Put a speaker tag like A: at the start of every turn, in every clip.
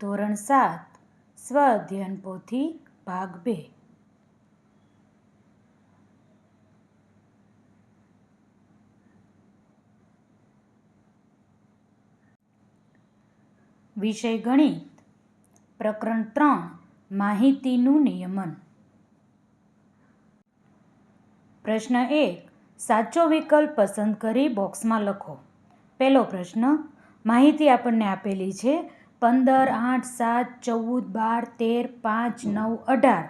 A: ધોરણ 7 સ્વ અધ્યયન પોથી ભાગ 2. વિષય ગણિત, પ્રકરણ 3 માહિતીનું નિયમન. પ્રશ્ન 1. સાચો વિકલ્પ પસંદ કરી બોક્સમાં લખો. પહેલો પ્રશ્ન, માહિતી આપણને આપેલી છે 15, 8, 7, 14, 12, 13, 5, 9, 18.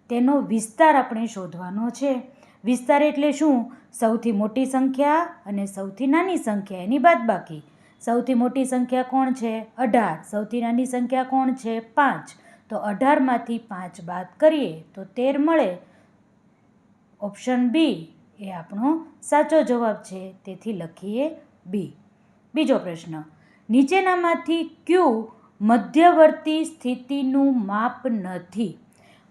A: તેનો વિસ્તાર આપણે શોધવાનો છે. વિસ્તાર એટલે શું? સૌથી મોટી સંખ્યા અને સૌથી નાની સંખ્યા એની બાદબાકી. સૌથી મોટી સંખ્યા કોણ છે? 18. સૌથી નાની સંખ્યા કોણ છે? 5. તો 18માંથી 5 બાદ કરીએ તો 13 મળે. ઓપ્શન બી એ આપણો સાચો જવાબ છે, તેથી લખીએ બી. બીજો પ્રશ્ન, નીચેનામાંથી ક્યુ મધ્યવર્તી સ્થિતિનું માપ નથી?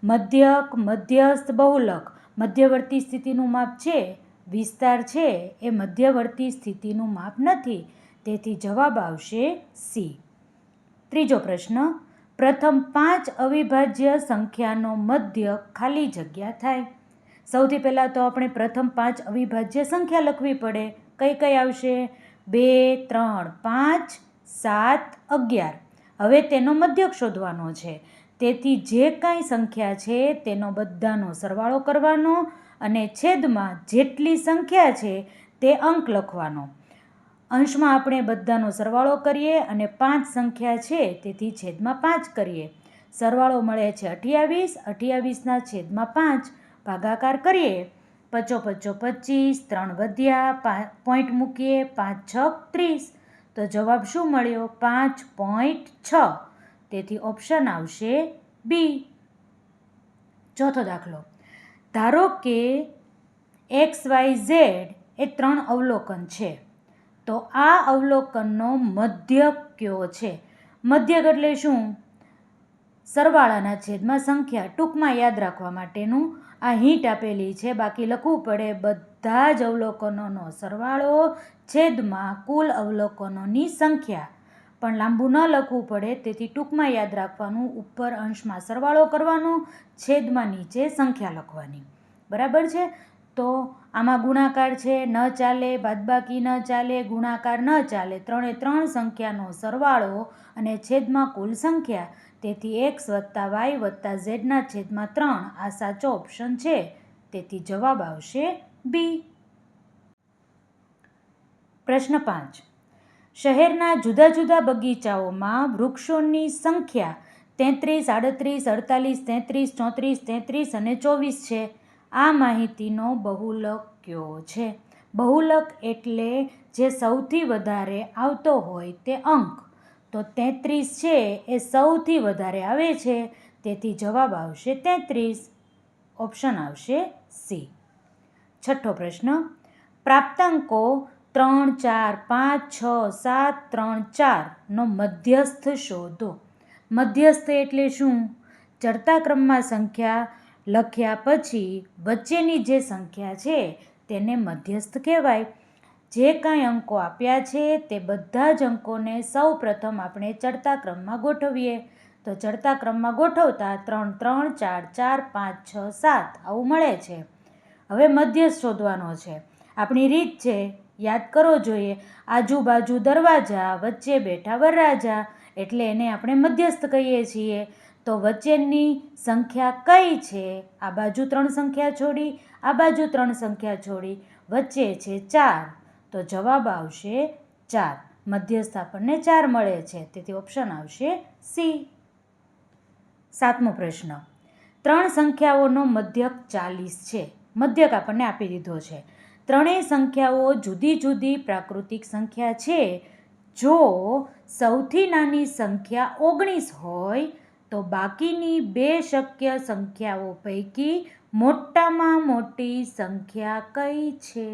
A: મધ્યક, મધ્યસ્થ, બહુલક. મધ્યવર્તી સ્થિતિનું માપ છે, વિસ્તાર છે એ મધ્યવર્તી સ્થિતિનું માપ નથી, તેથી જવાબ આવશે સી. ત્રીજો પ્રશ્ન, પ્રથમ 5 અવિભાજ્ય સંખ્યાનો મધ્ય ખાલી જગ્યા થાય. સૌથી પહેલાં તો આપણે પ્રથમ 5 અવિભાજ્ય સંખ્યા લખવી પડે. કઈ કઈ આવશે? 2, 3, 5, 7, 11. હવે તેનો મધ્યક શોધવાનો છે, તેથી જે કાંઈ સંખ્યા છે તેનો બધાનો સરવાળો કરવાનો અને છેદમાં જેટલી સંખ્યા છે તે અંક લખવાનો. અંશમાં આપણે બધાનો સરવાળો કરીએ અને 5 સંખ્યા છે તેથી છેદમાં 5 કરીએ. સરવાળો મળે છે 28. 28ના છેદમાં 5 ભાગાકાર કરીએ. 5 5 25, 3 વધ્યા, પોઈન્ટ મૂકીએ, 5 6 30. તો જવાબ શું મળ્યો? 5.6. તેથી ઓપ્શન આવશે બી. ચોથો દાખલો, ધારો કે XYZ એ 3 અવલોકન છે, તો આ અવલોકનનો મધ્યક કયો છે? મધ્યક એટલે શું? સરવાળાના છેદમાં સંખ્યા. ટૂંકમાં યાદ રાખવા માટેનું આ હિંટ આપેલી છે, બાકી લખવું પડે બધા જ અવલોકનોનો સરવાળો છેદમાં કુલ અવલોકનોની સંખ્યા. પણ લાંબુ ન લખવું પડે, તેથી ટૂંકમાં યાદ રાખવાનું. ઉપર અંશમાં સરવાળો કરવાનો, છેદમાં નીચે સંખ્યા લખવાની. બરાબર છે? તો આમાં ગુણાકાર છે, ન ચાલે. બાદબાકી ન ચાલે, ગુણાકાર ન ચાલે. 3 સંખ્યાનો સરવાળો અને છેદમાં કુલ સંખ્યા. તેથી x + y + z ના છેદમાં 3 આ સાચો ઓપ્શન છે, તેથી જવાબ આવશે બી. પ્રશ્ન 5. શહેરના જુદા જુદા બગીચાઓમાં વૃક્ષોની સંખ્યા 33, 38, 48, 33, 34, 33 અને 24 છે. આ માહિતીનો બહુલક કયો છે? બહુલક એટલે જે સૌથી વધારે આવતો હોય તે અંક. તો 33 છે એ સૌથી વધારે આવે છે, તેથી જવાબ આવશે 33. ઓપ્શન આવશે સી. છઠ્ઠો પ્રશ્ન, પ્રાપ્તાંકો 3, 4, 5, 6, 7, 3, 4 નો મધ્યસ્થ શોધો. મધ્યસ્થ એટલે શું? ચડતા ક્રમમાં સંખ્યા લખ્યા પછી વચ્ચેની જે સંખ્યા છે તેને મધ્યસ્થ કહેવાય. જે કાંઈ અંકો આપ્યા છે તે બધા જ અંકોને સૌ પ્રથમ આપણે ચડતા ક્રમમાં ગોઠવીએ. તો ચડતા ક્રમમાં ગોઠવતા 3, 3, 4, 4, 5, 6, 7 આવું મળે છે. હવે મધ્યસ્થ શોધવાનો છે. આપણી રીત છે, યાદ કરવો જોઈએ. આજુબાજુ દરવાજા, વચ્ચે બેઠા વરરાજા, એટલે એને આપણે મધ્યસ્થ કહીએ છીએ. તો વચ્ચેની સંખ્યા કઈ છે? આ બાજુ 3 સંખ્યા છોડી, આ બાજુ 3 સંખ્યા છોડી, વચ્ચે છે 4. તો જવાબ આવશે 4. મધ્યસ્થ આપણને 4 મળે છે, તેથી ઓપ્શન આવશે સી. સાતમો પ્રશ્ન, 3 સંખ્યાઓનો મધ્યક 40 છે. મધ્યક આપણને આપી દીધો છે. ત્રણેય સંખ્યાઓ જુદી જુદી પ્રાકૃતિક સંખ્યા છે. જો સૌથી નાની સંખ્યા 19 હોય તો બાકીની 2 શક્ય સંખ્યાઓ પૈકી મોટામાં મોટી સંખ્યા કઈ છે?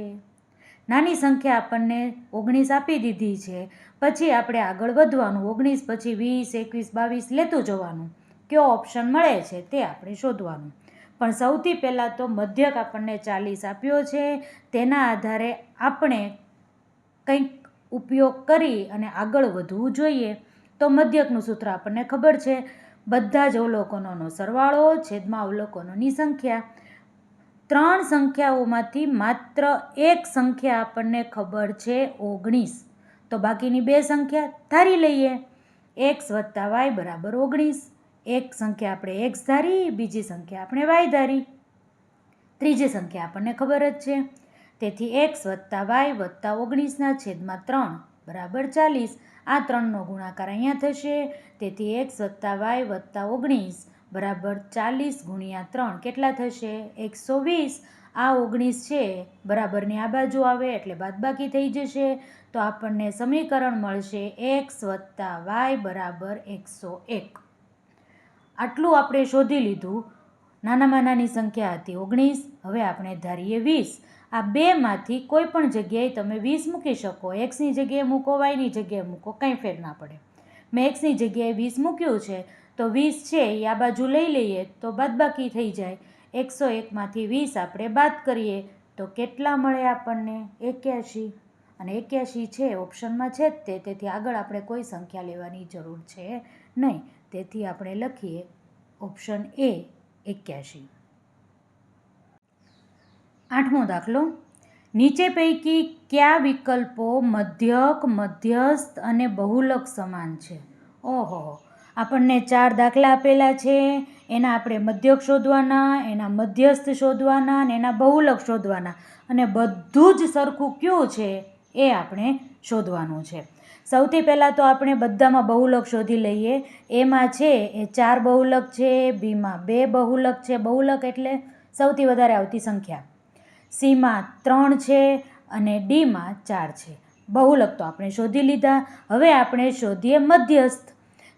A: નાની સંખ્યા આપણને 19 આપી દીધી છે, પછી આપણે આગળ વધવાનું. 19 પછી 20, 21, 22 લેતું જવાનું. કયો ઓપ્શન મળે છે તે આપણે શોધવાનું. પણ સૌથી પહેલાં તો મધ્યક આપણને 40 આપ્યો છે, તેના આધારે આપણે કંઈક ઉપયોગ કરી અને આગળ વધવું જોઈએ. તો મધ્યકનું સૂત્ર આપણને ખબર છે, બધા જ અવલોકનોનો સરવાળો છેદમાં અવલોકનોની સંખ્યા. 3 સંખ્યાઓમાંથી માત્ર એક સંખ્યા આપણને ખબર છે 19, તો બાકીની 2 સંખ્યા ધારી લઈએ. x વત્તા y બરાબર 19. એક સંખ્યા આપણે x ધારી, બીજી સંખ્યા આપણે y ધારી, ત્રીજી સંખ્યા આપણને ખબર જ છે. તેથી x વત્તા y વત્તા 19 છેદમાં 3 બરાબર 40. આ 3નો ગુણાકાર અહીંયા થશે, તેથી x વત્તા y વત્તા 19 બરાબર 40 ગુણ્યા 3 કેટલા થશે? 120. આ 19 છે બરાબરની આ બાજુ આવે એટલે બાદબાકી થઈ જશે, તો આપણને સમીકરણ મળશે x વત્તા y બરાબર 101. આટલું આપણે શોધી લીધું. નાનામાં નાની સંખ્યા હતી 19, હવે આપણે ધારીએ 20. આ બેમાંથી કોઈ પણ જગ્યાએ તમે 20 મૂકી શકો. એક્સની જગ્યાએ મૂકો, વાયની જગ્યાએ મૂકો, કંઈ ફેર ના પડે. મેં એક્સની જગ્યાએ 20 મૂક્યું છે, તો 20 છે એ આ બાજુ લઈ લઈએ તો બાદબાકી થઈ જાય. 101માંથી 20 આપણે બાદ કરીએ તો કેટલા મળે આપણને? 81. અને 81 છે ઓપ્શનમાં છે જ તે, તેથી આગળ આપણે કોઈ સંખ્યા લેવાની જરૂર છે નહીં. તેથી આપણે લખીએ ઓપ્શન એ 81. 8મો દાખલો. નીચે પૈકી કયા વિકલ્પો મધ્યક, મધ્યસ્થ અને બહુલક સમાન છે? ઓહો, આપણને 4 દાખલા આપેલા છે, એના આપણે મધ્યક શોધવાના, એના મધ્યસ્થ શોધવાના અને એના બહુલક શોધવાના, અને બધું જ સરખું કયું છે એ આપણે શોધવાનું છે. સૌથી પહેલાં તો આપણે બધામાં બહુલક શોધી લઈએ. એમાં છે એ 4 બહુલક છે, બીમાં 2 બહુલક છે. બહુલક એટલે સૌથી વધારે આવતી સંખ્યા. સીમાં 3 છે અને ડીમાં 4 છે. બહુલક તો આપણે શોધી લીધા. હવે આપણે શોધીએ મધ્યસ્થ.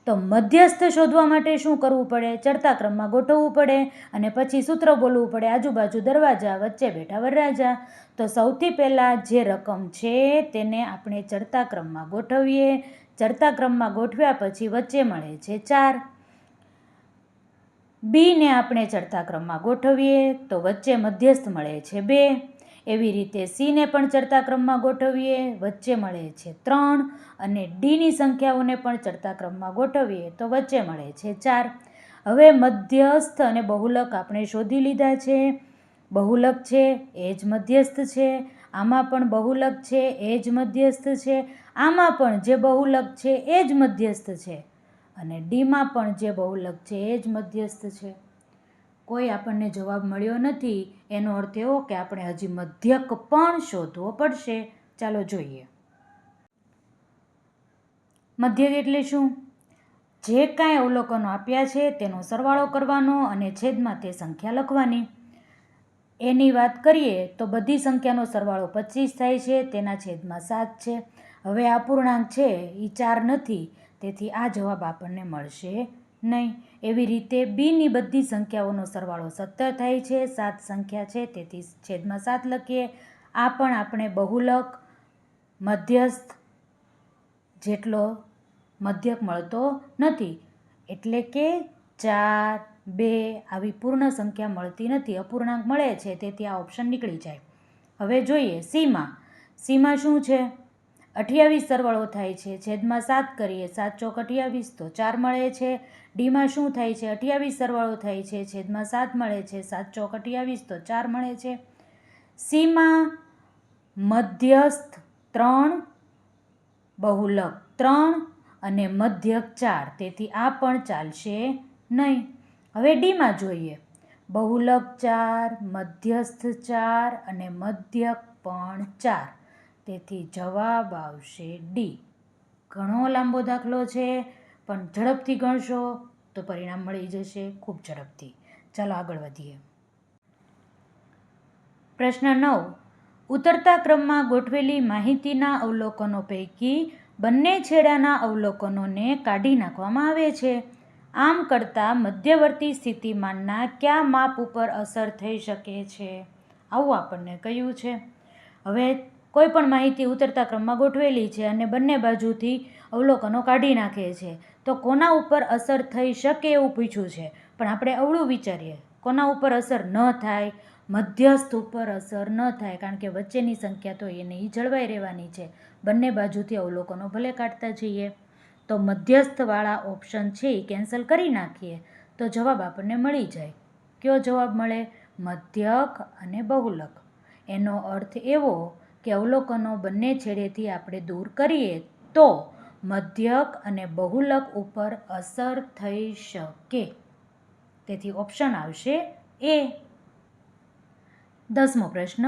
A: તો મધ્યસ્થ શોધવા માટે શું કરવું પડે? ચડતા ક્રમમાં ગોઠવવું પડે અને પછી સૂત્ર બોલવું પડે, આજુબાજુ દરવાજા, વચ્ચે બેઠા વરરાજા. તો સૌથી પહેલાં જે રકમ છે તેને આપણે ચડતા ક્રમમાં ગોઠવીએ. ચડતા ક્રમમાં ગોઠવ્યા પછી વચ્ચે મળે છે 4. બીને આપણે ચડતા ક્રમમાં ગોઠવીએ તો વચ્ચે મધ્યસ્થ મળે છે 2. એવી રીતે સીને પણ ચડતા ક્રમમાં ગોઠવીએ, વચ્ચે મળે છે 3. અને ડીની સંખ્યાઓને પણ ચડતા ક્રમમાં ગોઠવીએ તો વચ્ચે મળે છે 4. હવે મધ્યસ્થ અને બહુલક આપણે શોધી લીધા છે. બહુલક છે એ જ મધ્યસ્થ છે, આમાં પણ બહુલક છે એ જ મધ્યસ્થ છે, આમાં પણ જે બહુલક છે એ જ મધ્યસ્થ છે, અને ડીમાં પણ જે બહુલક છે એ જ મધ્યસ્થ છે. કોઈ આપણને જવાબ મળ્યો નથી, એનો અર્થ એવો કે આપણે હજી મધ્યક પણ શોધવો પડશે. ચાલો જોઈએ. મધ્યક એટલે શું? જે કાંઈ અવલોકનો આપ્યા છે તેનો સરવાળો કરવાનો અને છેદમાં તે સંખ્યા લખવાની. એની વાત કરીએ તો બધી સંખ્યાનો સરવાળો 25 થાય છે, તેના છેદમાં 7 છે. હવે આ અપૂર્ણાંક છે એ 4 નથી, તેથી આ જવાબ આપણને મળશે નહીં. એવી રીતે બીની બધી સંખ્યાઓનો સરવાળો 17 થાય છે, 7 સંખ્યા છે તેથી છેદમાં 7 લખીએ. આ પણ આપણે બહુલક, મધ્યસ્થ જેટલો મધ્યક મળતો નથી, એટલે કે 4, 2 આવી પૂર્ણ સંખ્યા મળતી નથી, અપૂર્ણાંક મળે છે, તેથી આ ઓપ્શન નીકળી જાય. હવે જોઈએ સીમાં. સીમાં શું છે? 28 સરવાળો થાય છે, છેદમાં 7 કરીએ, 7 ચોક 28 તો 4 મળે છે. ડીમાં શું થાય છે? 28 સરવાળો થાય છે, છેદમાં 7 મળે છે, 7 ચોક 28 તો 4 મળે છે. સીમાં મધ્યસ્થ 3, બહુલક 3 અને મધ્યક 4, તેથી આ પણ ચાલશે નહીં. હવે ડીમાં જોઈએ. બહુલક 4, મધ્યસ્થ 4 અને મધ્યક પણ 4, તેથી જવાબ આવશે ડી. ઘણો લાંબો દાખલો છે, પણ ઝડપથી ગણશો તો પરિણામ મળી જશે ખૂબ ઝડપથી. ચાલો આગળ વધીએ. પ્રશ્ન 9. ઉતરતા ક્રમમાં ગોઠવેલી માહિતીના અવલોકનો પૈકી બંને છેડાના અવલોકનોને કાઢી નાખવામાં આવે છે. આમ કરતાં મધ્યવર્તી સ્થિતિમાનના કયા માપ ઉપર અસર થઈ શકે છે? આવું આપણને કહ્યું છે. હવે કોઈ પણ માહિતી ઉતરતા ક્રમમાં ગોઠવેલી છે અને બંને બાજુથી અવલોકનો કાઢી નાખે છે, તો કોના ઉપર અસર થઈ શકે એવું પૂછ્યું છે. પણ આપણે અવળું વિચારીએ, કોના ઉપર અસર ન થાય? મધ્યસ્થ ઉપર અસર ન થાય, કારણ કે વચ્ચેની સંખ્યા તો એને જળવાઈ રહેવાની છે. બંને બાજુથી અવલોકનો ભલે કાઢતા જઈએ. તો મધ્યસ્થવાળા ઓપ્શન છે એ કેન્સલ કરી નાખીએ તો જવાબ આપણને મળી જાય. કયો જવાબ મળે? મધ્યક અને બહુલક. એનો અર્થ એવો કે અવલોકનો બંને છેડેથી આપણે દૂર કરીએ તો મધ્યક અને બહુલક ઉપર અસર થઈ શકે. તેથી ઓપ્શન આવશે એ. 10મો પ્રશ્ન.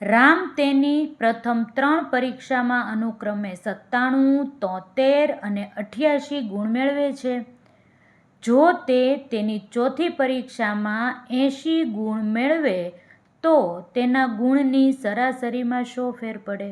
A: રામ તેની પ્રથમ 3 પરીક્ષામાં અનુક્રમે 97, 73 અને 88 ગુણ મેળવે છે. જો તે તેની ચોથી પરીક્ષામાં 80 ગુણ મેળવે તો તેના ગુણની સરાસરીમાં શો ફેર પડે?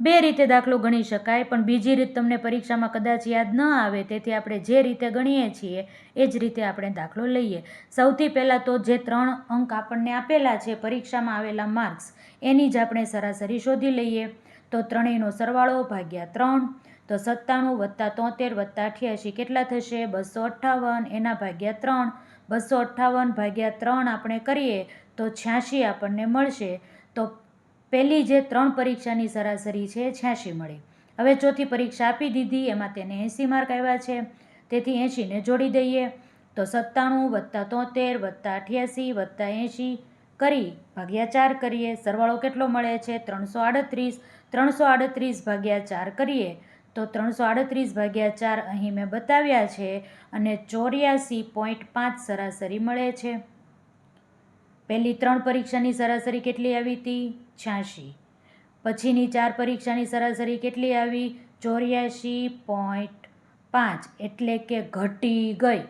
A: 2 રીતે દાખલો ગણી શકાય, પણ બીજી રીત તમને પરીક્ષામાં કદાચ યાદ ન આવે, તેથી આપણે જે રીતે ગણીએ છીએ એ જ રીતે આપણે દાખલો લઈએ. સૌથી પહેલાં તો જે 3 અંક આપણને આપેલા છે પરીક્ષામાં આવેલા માર્ક્સ, એની જ આપણે સરાસરી શોધી લઈએ. તો ત્રણેયનો સરવાળો ભાગ્યા 3, તો 97 + 73 + 88 કેટલા થશે? 258. એના ભાગ્યા 3, 258 / 3 આપણે કરીએ તો 86 આપણને મળશે. તો પહેલી જે 3 પરીક્ષાની સરાસરી છે 86 મળી. હવે ચોથી પરીક્ષા આપી દીધી, એમાં તેને 80 માર્ક આવ્યા છે, તેથી 80ને જોડી દઈએ. તો 97 + 73 + 88 + 80 કરી ભાગ્યા 4 કરીએ, સરવાળો કેટલો મળે છે? 338. 338 / 4 કરીએ તો 338 / 4 અહીં મેં બતાવ્યા છે અને 84.5 સરાસરી મળે છે. પહેલી 3 પરીક્ષાની સરાસરી કેટલી આવી હતી? 86. પછીની 4 પરીક્ષાની સરાસરી કેટલી આવી? 84.5, એટલે કે ઘટી ગઈ.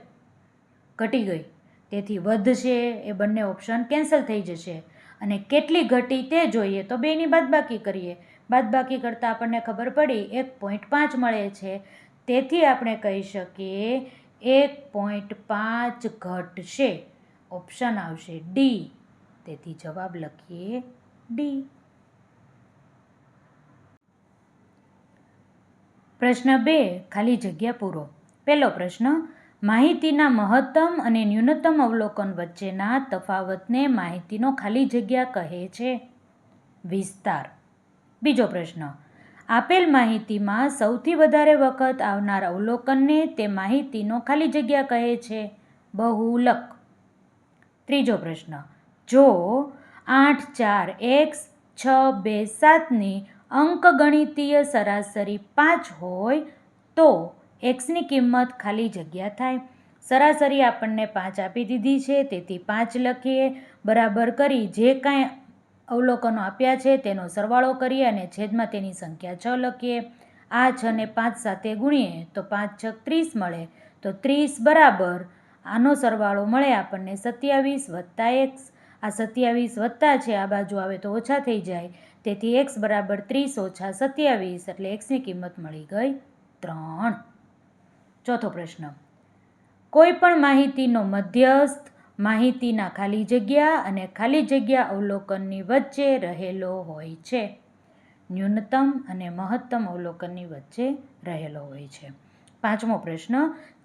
A: તેથી વધશે એ બંને ઓપ્શન કેન્સલ થઈ જશે. અને કેટલી ઘટી તે જોઈએ તો બેની બાદબાકી કરીએ. બાદબાકી કરતાં આપણને ખબર પડી 1.5 મળે છે, તેથી આપણે કહી શકીએ 1.5 ઘટશે. ઓપ્શન આવશે ડી. તેથી જવાબ લખીએ ડી. પ્રશ્ન 2, ખાલી જગ્યા પૂરો. પહેલો પ્રશ્ન. માહિતીના મહત્તમ અને ન્યૂનતમ અવલોકન વચ્ચેના તફાવતને માહિતીનો ખાલી જગ્યા કહે છે. વિસ્તાર. બીજો પ્રશ્ન. આપેલ માહિતીમાં સૌથી વધારે વખત આવનાર અવલોકનને તે માહિતીનો ખાલી જગ્યા કહે છે. બહુલક. ત્રીજો પ્રશ્ન. જો 8, 4, x, 6, 2, 7ની અંકગણિતીય સરાસરી 5 હોય તો xની કિંમત ખાલી જગ્યા થાય. સરાસરી આપણને 5 આપી દીધી છે, તેથી 5 લખીએ, બરાબર કરી જે કાંઈ અવલોકનો આપ્યા છે તેનો સરવાળો કરીએ અને છેદમાં તેની સંખ્યા 6 લખીએ. આ 6ને 5 સાથે ગુણીએ તો 5 × 6 = 30 મળે. તો 30 બરાબર આનો સરવાળો મળે આપણને 27 + x. આ 27 વત્તા છે, આ બાજુ આવે તો ઓછા થઈ જાય, તેથી x બરાબર 30 - 27, એટલે xની કિંમત મળી ગઈ 3. ચોથો પ્રશ્ન. કોઈ પણ માહિતીનો મધ્યસ્થ માહિતીના ખાલી જગ્યા અને ખાલી જગ્યા અવલોકનની વચ્ચે રહેલો હોય છે. ન્યૂનતમ અને મહત્તમ અવલોકનની વચ્ચે રહેલો હોય છે. પાંચમો પ્રશ્ન.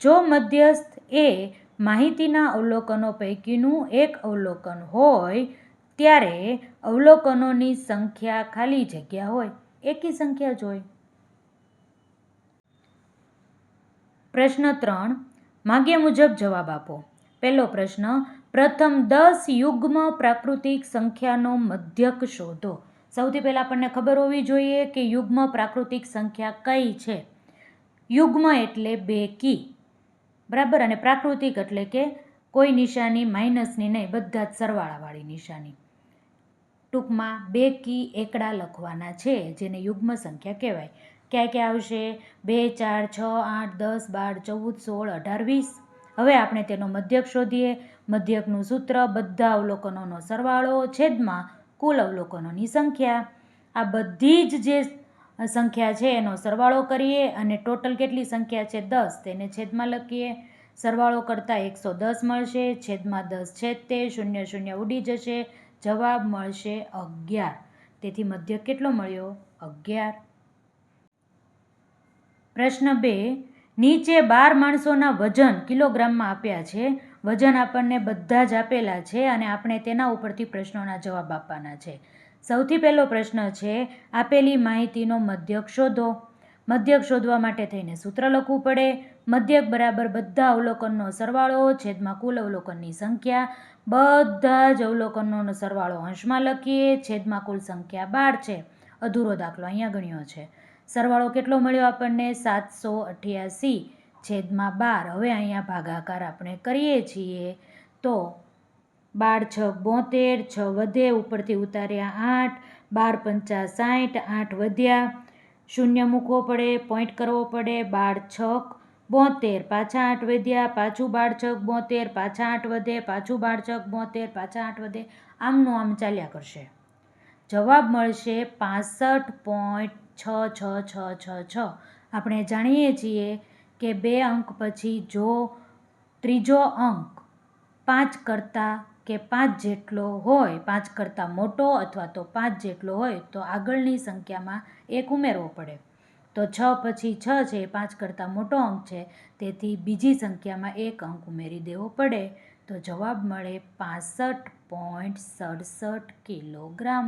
A: જો મધ્યસ્થ એ માહિતીના અવલોકનો પૈકીનું એક અવલોકન હોય ત્યારે અવલોકનોની સંખ્યા ખાલી જગ્યા હોય એકી સંખ્યા જ હોય. પ્રશ્ન 3, માગ્યા મુજબ જવાબ આપો. પહેલો પ્રશ્ન. પ્રથમ 10 યુગ્મ પ્રાકૃતિક સંખ્યાનો મધ્યક શોધો. સૌથી પહેલાં આપણને ખબર હોવી જોઈએ કે યુગ્મ પ્રાકૃતિક સંખ્યા કઈ છે. યુગ્મ એટલે બેકી, બરાબર, અને પ્રાકૃતિક એટલે કે કોઈ નિશાની માઇનસની નહીં, બધા જ સરવાળાવાળી નિશાની. ટૂંકમાં બેકી એકડા લખવાના છે, જેને યુગ્મ સંખ્યા કહેવાય. ક્યાં ક્યાં આવશે? 2, 4, 6, 8, 10, 12, 14, 16, 18, 20. હવે આપણે તેનો મધ્યક શોધીએ. મધ્યકનું સૂત્ર બધા અવલોકનોનો સરવાળો છેદમાં કુલ અવલોકનોની સંખ્યા. આ બધી જ જે સંખ્યા છે એનો સરવાળો કરીએ અને ટોટલ કેટલી સંખ્યા છે? 10, તેને છેદમાં લખીએ. સરવાળો કરતાં 110 મળશે, છેદમાં 10 છેદતે, 0 0 ઉડી જશે, જવાબ મળશે 11. તેથી મધ્યક કેટલો મળ્યો? 11. પ્રશ્ન 2, નીચે 12 માણસોના વજન કિલોગ્રામમાં આપ્યા છે. વજન આપણને બધા જ આપેલા છે અને આપણે તેના ઉપરથી પ્રશ્નોના જવાબ આપવાના છે. સૌથી પહેલો પ્રશ્ન છે, આપેલી માહિતીનો મધ્યક શોધો. મધ્યક શોધવા માટે થઈને સૂત્ર લખવું પડે. મધ્યક બરાબર બધા અવલોકનનો સરવાળો છેદમાં કુલ અવલોકનની સંખ્યા. બધા જ અવલોકનોનો સરવાળો અંશમાં લખીએ, છેદમાં કુલ સંખ્યા 12 છે. અધૂરો દાખલો અહીંયા ગણ્યો છે. સરવાળો કેટલો મળ્યો આપણને? 788 છેદમાં 12. હવે અહીંયા ભાગાકાર આપણે કરીએ છીએ તો 12 6 72, 6 વધે ઉપરથી ઉતાર્યા 8, 12 5 60, 8 વધ્યા, શૂન્ય મૂકવો પડે, પોઈન્ટ કરવો પડે. 12 6 72, પાછા 8 વધ્યા, પાછું 12 6 72, પાછા 8 વધે, પાછું 12 6 72, પાછા 8 વધે. આમનું આમ ચાલ્યા કરશે. જવાબ મળશે 65.66666. આપણે જાણીએ છીએ કે 2 અંક પછી જો ત્રીજો અંક 5 કરતાં કે 5 જેટલો હોય, 5 કરતાં મોટો અથવા તો 5 જેટલો હોય તો આગળની સંખ્યામાં 1 ઉમેરવો પડે. તો 6 પછી 6 છે, 5 કરતાં મોટો અંક છે, તેથી બીજી સંખ્યામાં 1 અંક ઉમેરી દેવો પડે. તો જવાબ મળે 65.67 કિલોગ્રામ.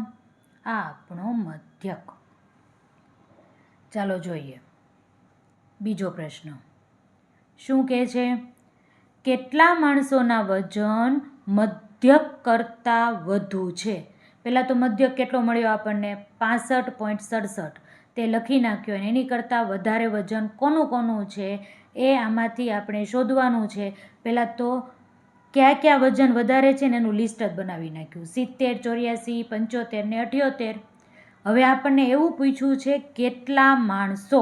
A: આ આપણો મધ્યક. ચાલો જોઈએ બીજો પ્રશ્ન. શું કહે છે? કેટલા માણસોના વજન મધ્યક કરતાં વધુ છે? પહેલાં તો મધ્યક કેટલો મળ્યો આપણને? 65.67. તે લખી નાખ્યો અને એની કરતાં વધારે વજન કોનું કોનું છે એ આમાંથી આપણે શોધવાનું છે. પહેલાં તો કયા કયા વજન વધારે છે ને એનું લિસ્ટ જ બનાવી નાખ્યું. 70, 84, 75 ને 78. હવે આપણને એવું પૂછ્યું છે કેટલા માણસો.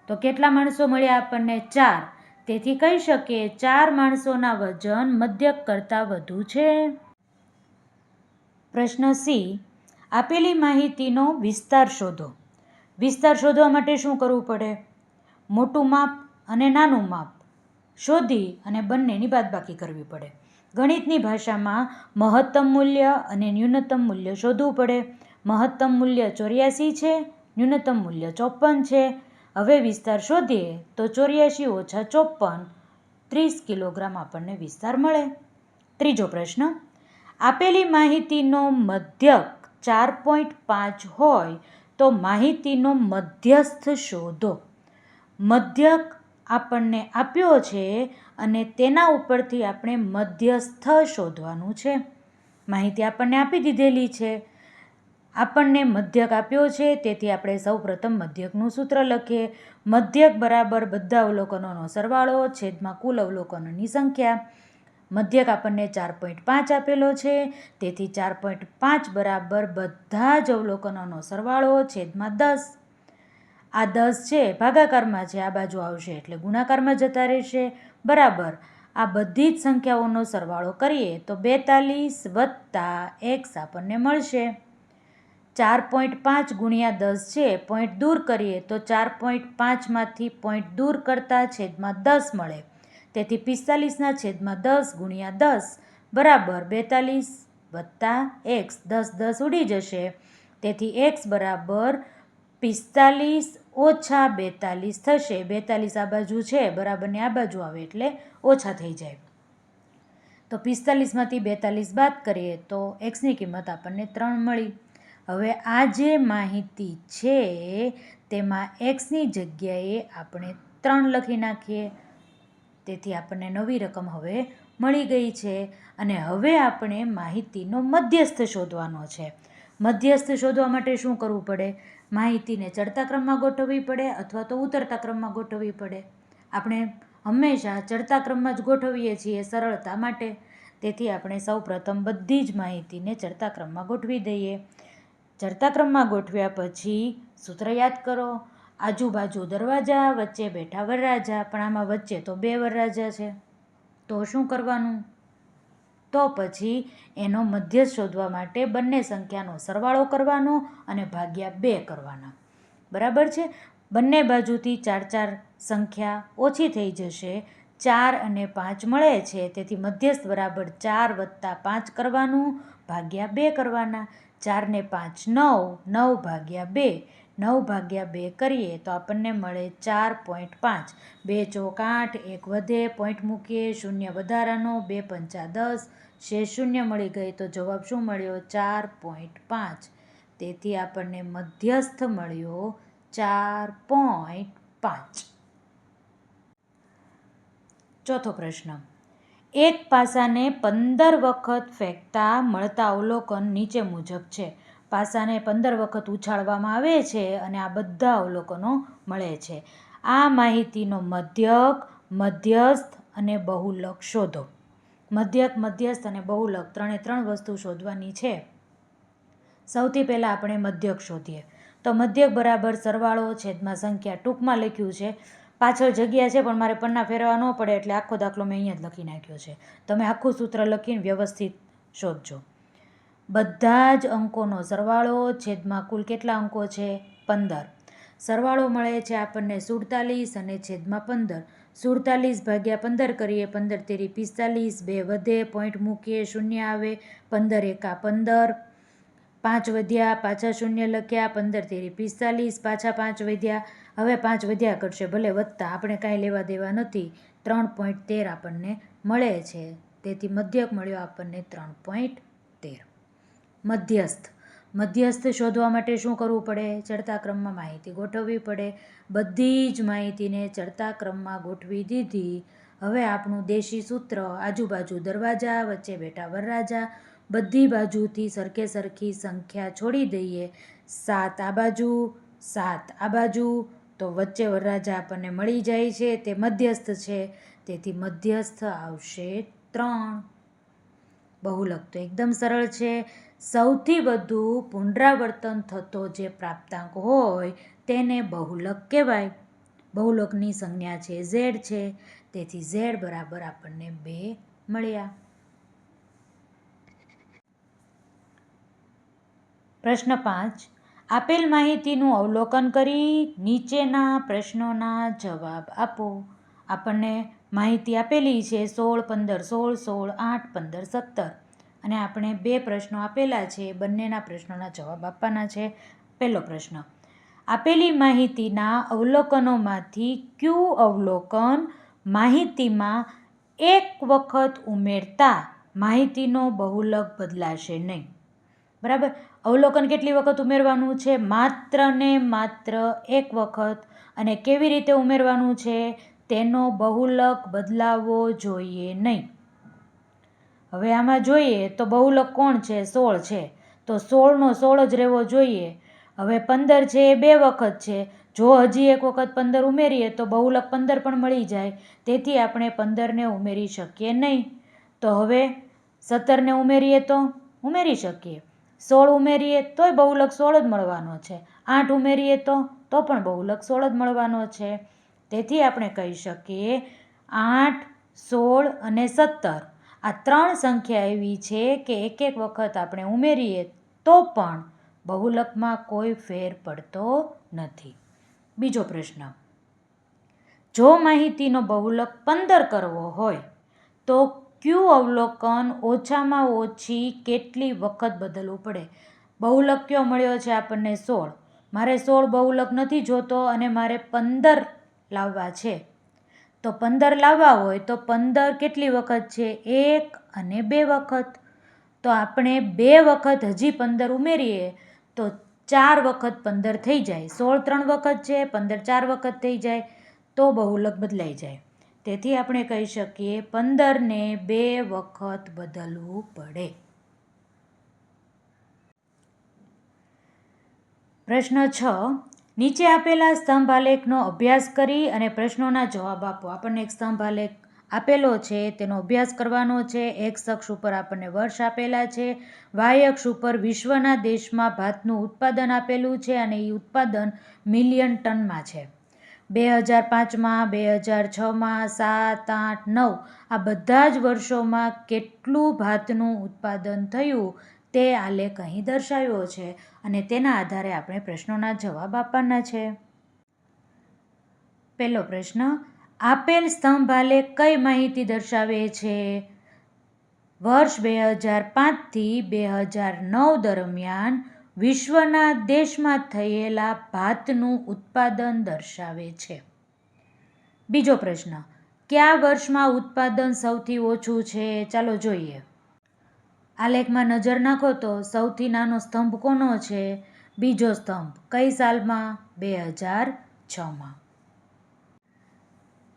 A: તો કેટલા માણસો મળ્યા આપણને? 4. તેથી કહી શકીએ 4 માણસોના વજન મધ્યક કરતાં વધુ છે. પ્રશ્ન સી. આપેલી માહિતીનો વિસ્તાર શોધો. વિસ્તાર શોધવા માટે શું કરવું પડે? મોટું માપ અને નાનું માપ શોધી અને બંનેની બાદબાકી કરવી પડે. ગણિતની ભાષામાં મહત્તમ મૂલ્ય અને ન્યૂનતમ મૂલ્ય શોધવું પડે. મહત્તમ મૂલ્ય 84 છે, ન્યૂનતમ મૂલ્ય 54 છે. હવે વિસ્તાર શોધીએ તો 84 ઓછા 54, 30 કિલોગ્રામ આપણને વિસ્તાર મળે. ત્રીજો પ્રશ્ન. આપેલી માહિતીનો મધ્યક 4.5 હોય તો માહિતીનો મધ્યસ્થ શોધો. મધ્યક આપણને આપ્યો છે અને તેના ઉપરથી આપણે મધ્યસ્થ શોધવાનું છે. માહિતી આપણને આપી દીધેલી છે. આપણને મધ્યક આપ્યો છે, તેથી આપણે સૌપ્રથમ મધ્યકનું સૂત્ર લખીએ. મધ્યક બરાબર બધા અવલોકનોનો સરવાળો છેદમાં કુલ અવલોકનોની સંખ્યા. મધ્યક આપણને 4.5 આપેલો છે, તેથી 4.5 બરાબર બધા જ અવલોકનોનો સરવાળો છેદમાં 10. આ 10 છે ભાગાકારમાં છે, આ બાજુ આવશે એટલે ગુણાકારમાં જતા રહેશે. બરાબર આ બધી જ સંખ્યાઓનો સરવાળો કરીએ તો 42 વત્તા x આપણને મળશે. 4.5 ગુણ્યા 10 છે, પોઈન્ટ દૂર કરીએ તો 4.5માંથી પોઈન્ટ દૂર કરતાં છેદમાં 10 મળે. તેથી 45ના છેદમાં 10 ગુણ્યા 10 બરાબર 42 વત્તા x. 10 10 ઉડી જશે, તેથી x બરાબર 45 ઓછા 42 થશે. 42 આ બાજુ છે બરાબરને આ બાજુ આવે એટલે ઓછા થઈ જાય. તો 45માંથી 42 બાદ કરીએ તો xની કિંમત આપણને 3 મળી. હવે આ જે માહિતી છે તેમાં xની જગ્યાએ આપણે 3 લખી નાખીએ. તેથી આપણને નવી રકમ હવે મળી ગઈ છે અને હવે આપણે માહિતીનો મધ્યસ્થ શોધવાનો છે. મધ્યસ્થ શોધવા માટે શું કરવું પડે? માહિતીને ચડતા ક્રમમાં ગોઠવવી પડે અથવા તો ઉતરતા ક્રમમાં ગોઠવવી પડે. આપણે હંમેશા ચડતા ક્રમમાં જ ગોઠવીએ છીએ સરળતા માટે. તેથી આપણે સૌપ્રથમ બધી જ માહિતીને ચડતા ક્રમમાં ગોઠવી દઈએ. ચડતા ક્રમમાં ગોઠવ્યા પછી સૂત્ર યાદ કરો. આજુબાજુ દરવાજા, વચ્ચે બેઠા વરરાજા. પણ આમાં વચ્ચે તો 2 વરરાજા છે, તો શું કરવાનું? તો પછી એનો મધ્યસ્થ શોધવા માટે બંને સંખ્યાનો સરવાળો કરવાનો અને ભાગ્યા 2 કરવાના. બરાબર છે. બંને બાજુથી 4 4 સંખ્યા ઓછી થઈ જશે. 4 અને 5 મળે છે, તેથી મધ્યસ્થ બરાબર 4 વત્તા 5 કરવાનું ભાગ્યા 2 કરવાના. 4 ને 5 9, 9 ભાગ્યા 2. 9 ભાગ્યા 2 કરીએ તો આપણને મળે 4.5. 2 ચોક 8, 1 વધે, પોઈન્ટ મૂકીએ, શૂન્ય વધારાનો, 2 પંચા 10, શેષ શૂન્ય મળી ગઈ. તો જવાબ શું મળ્યો? 4.5. તેથી આપણને મધ્યસ્થ મળ્યો 4.5. ચોથો પ્રશ્ન, એક પાસાને 15 વખત ફેંકતા મળતા અવલોકન નીચે મુજબ છે. પાસાને 15 વખત ઉછાળવામાં આવે છે અને આ બધા અવલોકનો મળે છે. આ માહિતીનો મધ્યક, મધ્યસ્થ અને બહુલક શોધો. મધ્યક, મધ્યસ્થ અને બહુલક ત્રણે વસ્તુ શોધવાની છે. સૌથી પહેલાં આપણે મધ્યક શોધીએ. તો મધ્યક બરાબર સરવાળો છેદમાં સંખ્યા. ટૂંકમાં લખ્યું છે, પાછળ જગ્યા છે પણ મારે પન્ના ફેરવા ન પડે એટલે આખો દાખલો મેં અહીંયા જ લખી નાખ્યો છે. તમે આખું સૂત્ર લખીને વ્યવસ્થિત શોધજો. બધા જ અંકોનો સરવાળો છેદમાં કુલ કેટલા અંકો છે? 15. સરવાળો મળે છે આપણને 47 અને છેદમાં 15. 47 ભાગ્યા 15 કરીએ, 15 તેરી 45, 2 વધે, પોઈન્ટ મૂકીએ, શૂન્ય આવે, 15 એકા 15, 5 વધ્યા, પાછા શૂન્ય લખ્યા, 15 તેરી 45, પાછા 5 વધ્યા. હવે 5 વધ્યા કરશે, ભલે વધતા, આપણે કાંઈ લેવા દેવા નથી. 3.13 આપણને મળે છે. તેથી મધ્યક મળ્યો આપણને 3.13. મધ્યસ્થ. મધ્યસ્થ શોધવા માટે શું કરવું પડે? ચડતા ક્રમમાં માહિતી ગોઠવવી પડે. બધી જ માહિતીને ચડતા ક્રમમાં ગોઠવી દીધી. હવે આપણું દેશી સૂત્ર, આજુબાજુ દરવાજા, વચ્ચે બેઠા વરરાજા, બધી બાજુથી સરખે સરખી સંખ્યા છોડી દઈએ. 7 આ બાજુ, 7 આ બાજુ, તો વચ્ચે વરરાજા આપણને મળી જાય છે. તે મધ્યસ્થ છે, તેથી મધ્યસ્થ આવશે 3. બહુલક તો એકદમ સરળ છે. સૌથી વધુ પુનરાવર્તન થતો જે પ્રાપ્તાંક હોય તેને બહુલક કહેવાય. બહુલકની સંજ્ઞા છે z છે, તેથી z બરાબર આપણને 2 મળ્યા. પ્રશ્ન 5, આપેલ માહિતીનું અવલોકન કરી નીચેના પ્રશ્નોના જવાબ આપો. આપણને માહિતી આપેલી છે 16, 15, 16, 16, 8, 15, 17 અને આપણે 2 પ્રશ્નો આપેલા છે. બંનેના પ્રશ્નોના જવાબ આપવાના છે. પહેલો પ્રશ્ન, આપેલી માહિતીના અવલોકનોમાંથી કયું અવલોકન માહિતીમાં એક વખત ઉમેરતા માહિતીનો બહુલક બદલાશે નહીં? બરાબર. અવલોકન કેટલી વખત ઉમેરવાનું છે? માત્ર ને માત્ર એક વખત. અને કેવી રીતે ઉમેરવાનું છે? તેનો બહુલક બદલાવવો જોઈએ નહીં. હવે આમાં જોઈએ તો બહુલક કોણ છે? 16 છે, તો 16નો 16 જ રહેવો જોઈએ. હવે 15 છે એ 2 વખત છે. જો હજી એક વખત 15 ઉમેરીએ તો બહુલક 15 પણ મળી જાય. તેથી આપણે 15ને ઉમેરી શકીએ નહીં. તો હવે 17ને ઉમેરીએ તો ઉમેરી શકીએ. 16 ઉમેરીએ તોય બહુલક 16 જ મળવાનો છે. 8 ઉમેરીએ તો પણ બહુલક 16 જ મળવાનો છે. તેથી આપણે કહી શકીએ 8, 16 અને 17 આ 3 સંખ્યા એવી છે કે એક વખત આપણે ઉમેરીએ તો પણ બહુલકમાં કોઈ ફેર પડતો નથી. બીજો પ્રશ્ન, જો માહિતીનો બહુલક 15 કરવો હોય તો કયું અવલોકન ઓછામાં ઓછી કેટલી વખત બદલવું પડે? બહુલક કયો મળ્યો છે આપણને? 16. મારે 16 બહુલક નથી જોતો અને મારે 15 લાવવા છે. તો 15 લાવવા હોય તો 15 કેટલી વખત છે? 1 અને 2 વખત. તો આપણે 2 વખત હજી 15 ઉમેરીએ તો 4 વખત 15 થઈ જાય. 16 3 વખત છે, 15 4 વખત થઈ જાય, તો બહુલક બદલાઈ જાય. તેથી આપણે કહી શકીએ 15ને 2 વખત બદલવું પડે. પ્રશ્ન 6, નીચે આપેલા સ્તંભ આલેખનો અભ્યાસ કરી અને પ્રશ્નોના જવાબ આપો. આપણને એક સ્તંભ આલેખ આપેલો છે, તેનો અભ્યાસ કરવાનો છે. એક્સ અક્ષ ઉપર આપણને વર્ષ આપેલા છે, વાય અક્ષ ઉપર વિશ્વના દેશમાં ભાતનું ઉત્પાદન આપેલું છે અને એ ઉત્પાદન મિલિયન ટનમાં છે. 2005માં, 2006માં, 7, 8, 9 આ બધા જ વર્ષોમાં કેટલું ભાતનું ઉત્પાદન થયું તે આલેખ અહીં દર્શાવ્યો છે અને તેના આધારે આપણે પ્રશ્નોના જવાબ આપવાના છે. પહેલો પ્રશ્ન, આપેલ સ્તંભ આલેખ કઈ માહિતી દર્શાવે છે? વર્ષ 2005 થી 2009 દરમિયાન વિશ્વના દેશમાં થયેલા ભાતનું ઉત્પાદન દર્શાવે છે. બીજો પ્રશ્ન, કયા વર્ષમાં ઉત્પાદન સૌથી ઓછું છે? ચાલો જોઈએ. આલેખમાં નજર નાખો તો સૌથી નાનો સ્તંભ કોનો છે? બીજો સ્તંભ કઈ સાલમાં? 2006માં.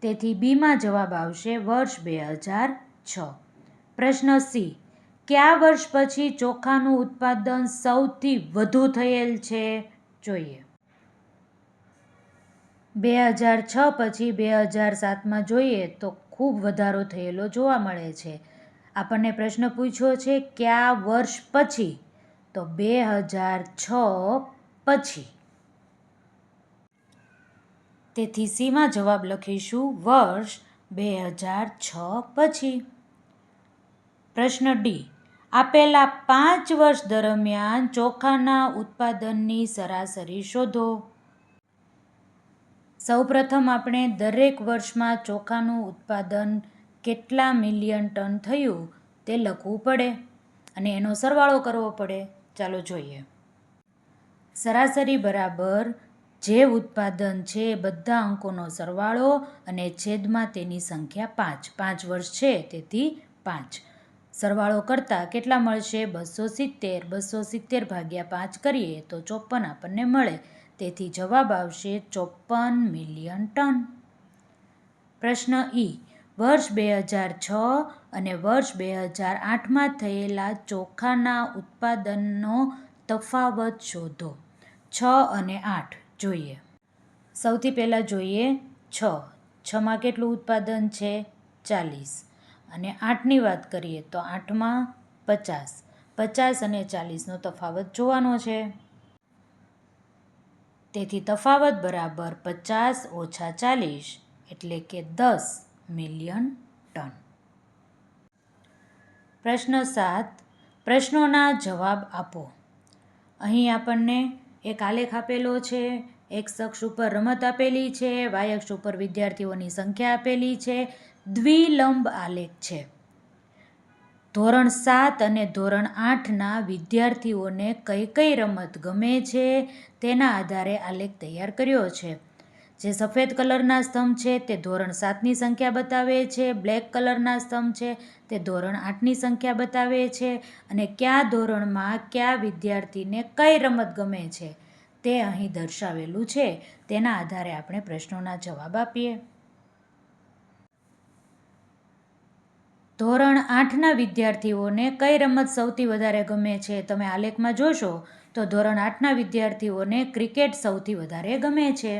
A: તેથી બીમાં જવાબ આવશે વર્ષ 2006. પ્રશ્ન સી. કયા વર્ષ પછી ચોખાનું ઉત્પાદન સૌથી વધુ થયેલ છે? જોઈએ. 2006 પછી 2007માં જોઈએ તો ખૂબ વધારો થયેલો જોવા મળે છે. આપણને પ્રશ્ન પૂછ્યો છે કયા વર્ષ પછી? તો 2006 પછી. તેથી સીમાં જવાબ લખીશું વર્ષ 2006 પછી. પ્રશ્ન ડી. આપેલા 5 વર્ષ દરમિયાન ચોખાના ઉત્પાદનની સરાસરી શોધો. સૌપ્રથમ આપણે દરેક વર્ષમાં ચોખાનું ઉત્પાદન કેટલા મિલિયન ટન થયું તે લખવું પડે અને એનો સરવાળો કરવો પડે. ચાલો જોઈએ. સરાસરી બરાબર જે ઉત્પાદન છે એ બધા અંકોનો સરવાળો અને છેદમાં તેની સંખ્યા 5. 5 વર્ષ છે તેથી 5. સરવાળો કરતાં કેટલા મળશે? 270. 270 ભાગ્યા 5 કરીએ તો 54 આપણને મળે. તેથી જવાબ આવશે 54 મિલિયન ટન. પ્રશ્ન ઈ. વર્ષ 2006 અને વર્ષ 2008માં થયેલા ચોખાના ઉત્પાદનનો તફાવત શોધો. 6 અને 8 જોઈએ. સૌથી પહેલાં જોઈએ 6. 6માં કેટલું ઉત્પાદન છે? 40. અને 8ની વાત કરીએ તો 8માં 50. 50 અને 40નો તફાવત જોવાનો છે. તેથી તફાવત બરાબર 50 ઓછા 40 એટલે કે 10 મિલિયન ટન. પ્રશ્ન 7. પ્રશ્નોના જવાબ આપો. અહીં આપણને એક આલેખ આપેલો છે. એક્સ અક્ષ ઉપર રમત આપેલી છે. વાય અક્ષ ઉપર વિદ્યાર્થીઓની સંખ્યા આપેલી છે. દ્વિલંબ આલેખ છે. ધોરણ 7 અને ધોરણ 8ના વિદ્યાર્થીઓને કઈ કઈ રમત ગમે છે તેના આધારે આલેખ તૈયાર કર્યો છે. જે સફેદ કલરના સ્તંભ છે તે ધોરણ 7ની સંખ્યા બતાવે છે. બ્લેક કલરના સ્તંભ છે તે ધોરણ 8ની સંખ્યા બતાવે છે. અને કયા ધોરણમાં કયા વિદ્યાર્થીને કઈ રમત ગમે છે તે અહીં દર્શાવેલું છે. તેના આધારે આપણે પ્રશ્નોના જવાબ આપીએ. ધોરણ 8ના વિદ્યાર્થીઓને કઈ રમત સૌથી વધારે ગમે છે? તમે આલેખમાં જોશો તો ધોરણ 8ના વિદ્યાર્થીઓને ક્રિકેટ સૌથી વધારે ગમે છે.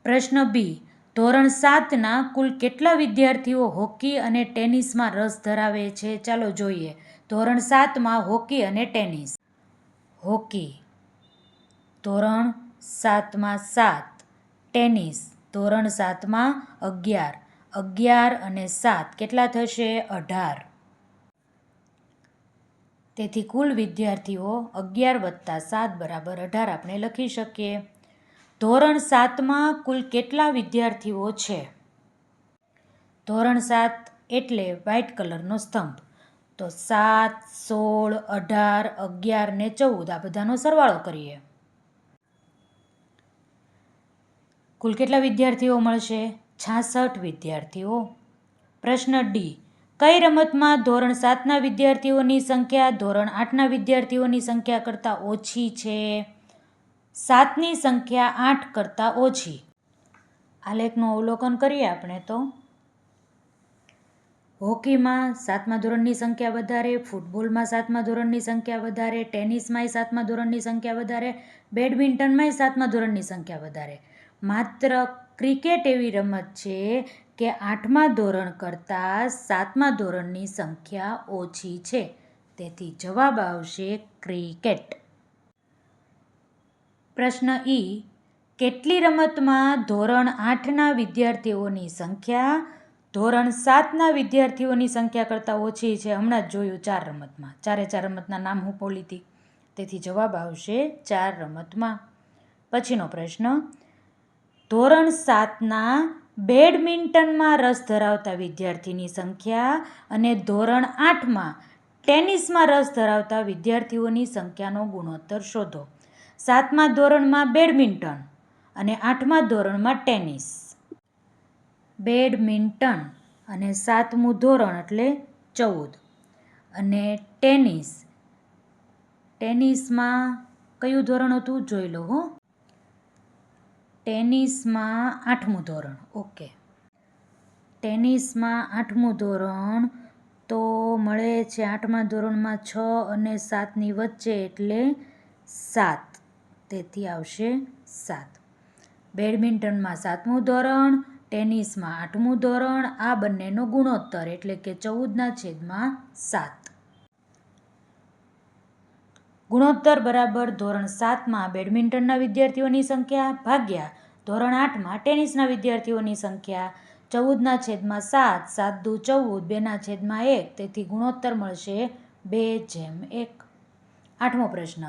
A: પ્રશ્ન બી. ધોરણ 7ના કુલ કેટલા વિદ્યાર્થીઓ હોકી અને ટેનિસમાં રસ ધરાવે છે? ચાલો જોઈએ. ધોરણ 7માં હોકી અને ટેનિસ. હોકી ધોરણ 7માં 7. ટેનિસ ધોરણ 7માં 11. 11 અને 7 કેટલા થશે? 18. તેથી કુલ વિદ્યાર્થીઓ 11 વત્તા 7 બરાબર 18 આપણે લખી શકીએ. ધોરણ 7માં કુલ કેટલા વિદ્યાર્થીઓ છે? ધોરણ 7 એટલે વ્હાઇટ કલરનો સ્તંભ. તો 7, 16, 18, 11 ને 14 આ બધાનો સરવાળો કરીએ. કુલ કેટલા વિદ્યાર્થીઓ મળશે? 66 વિદ્યાર્થીઓ. પ્રશ્ન ડી. કઈ રમતમાં ધોરણ 7ના વિદ્યાર્થીઓની સંખ્યા ધોરણ 8ના વિદ્યાર્થીઓની સંખ્યા કરતાં ઓછી છે? 7ની સંખ્યા 8 કરતાં ઓછી. આલેખનું અવલોકન કરીએ આપણે તો હોકીમાં 7મા ધોરણની સંખ્યા વધારે, ફૂટબોલમાં 7મા ધોરણની સંખ્યા વધારે, ટેનિસમાંય 7મા ધોરણની સંખ્યા વધારે, બેડમિન્ટનમાંય 7મા ધોરણની સંખ્યા વધારે. માત્ર ક્રિકેટ એવી રમત છે કે 8મા ધોરણ કરતાં 7મા ધોરણની સંખ્યા ઓછી છે. તેથી જવાબ આવશે ક્રિકેટ. પ્રશ્ન ઈ. કેટલી રમતમાં ધોરણ 8ના વિદ્યાર્થીઓની સંખ્યા ધોરણ 7ના વિદ્યાર્થીઓની સંખ્યા કરતાં ઓછી છે? હમણાં જ જોયું 4 રમતમાં. 4 રમતના નામ હું બોલી હતી. તેથી જવાબ આવશે 4 રમતમાં. પછીનો પ્રશ્ન. ધોરણ 7ના બેડમિન્ટનમાં રસ ધરાવતા વિદ્યાર્થીની સંખ્યા અને ધોરણ 8માં ટેનિસમાં રસ ધરાવતા વિદ્યાર્થીઓની સંખ્યાનો ગુણોત્તર શોધો. 7મા ધોરણમાં બેડમિન્ટન અને 8મા ધોરણમાં ટેનિસ. બેડમિન્ટન અને 7મું ધોરણ એટલે 14. અને ટેનિસમાં કયું ધોરણ હતું જોઈ લો હો. ટેનિસમાં 8મું ધોરણ. ઓકે, ટેનિસમાં 8મું ધોરણ તો મળે છે 8મા ધોરણમાં 6 અને 7ની વચ્ચે એટલે 7, તેથી આવશે 7. બેડમિન્ટનમાં 7મું ધોરણ, ટેનિસમાં 8મું ધોરણ, આ બંનેનો ગુણોત્તર એટલે કે 14/7. ગુણોત્તર બરાબર ધોરણ 7માં બેડમિન્ટનના વિદ્યાર્થીઓની સંખ્યા ભાગ્યા ધોરણ 8માં ટેનિસના વિદ્યાર્થીઓની સંખ્યા. 14/7, 7 દુ 14, 2/1, તેથી ગુણોત્તર મળશે 2:1. 8મો પ્રશ્ન.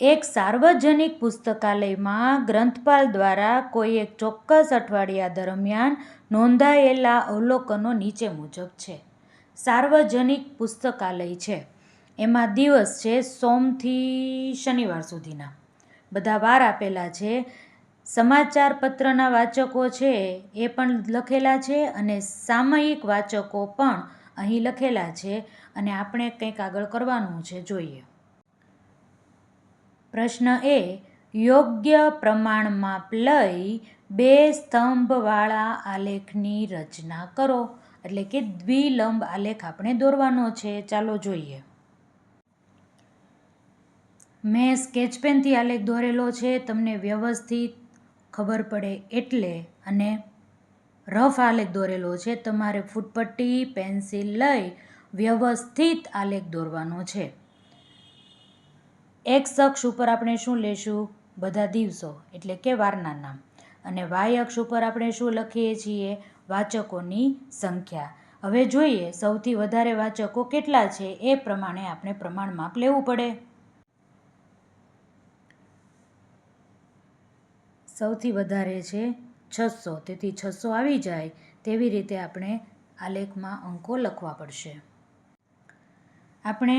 A: એક સાર્વજનિક પુસ્તકાલયમાં ગ્રંથપાલ દ્વારા કોઈ એક ચોક્કસ અઠવાડિયા દરમિયાન નોંધાયેલા અવલોકનો નીચે મુજબ છે. સાર્વજનિક પુસ્તકાલય છે, એમાં દિવસ છે સોમથી શનિવાર સુધીના, બધા વાર આપેલા છે. સમાચાર પત્રના વાચકો છે એ પણ લખેલા છે અને સામયિક વાચકો પણ અહીં લખેલા છે અને આપણે કંઈક આગળ કરવાનું છે, જોઈએ. પ્રશ્ન એ, યોગ્ય પ્રમાણમાપ લઈ 2 સ્તંભવાળા આલેખની રચના કરો. એટલે કે દ્વિલંબ આલેખ આપણે દોરવાનો છે. ચાલો જોઈએ. મેં સ્કેચ પેનથી આલેખ દોરેલો છે, તમને વ્યવસ્થિત ખબર પડે એટલે, અને રફ આલેખ દોરેલો છે. તમારે ફૂટપટ્ટી પેન્સિલ લઈ વ્યવસ્થિત આલેખ દોરવાનો છે. એક્સ અક્ષ ઉપર આપણે શું લેશું? બધા દિવસો એટલે કે વારના નામ. અને વાય અક્ષ ઉપર આપણે શું લખીએ છીએ? વાચકોની સંખ્યા. હવે જોઈએ સૌથી વધારે વાચકો કેટલા છે એ પ્રમાણે આપણે પ્રમાણમાપ લેવું પડે. સૌથી વધારે છે 600, તેથી 600 આવી જાય તેવી રીતે આપણે આલેખમાં અંકો લખવા પડશે. આપણે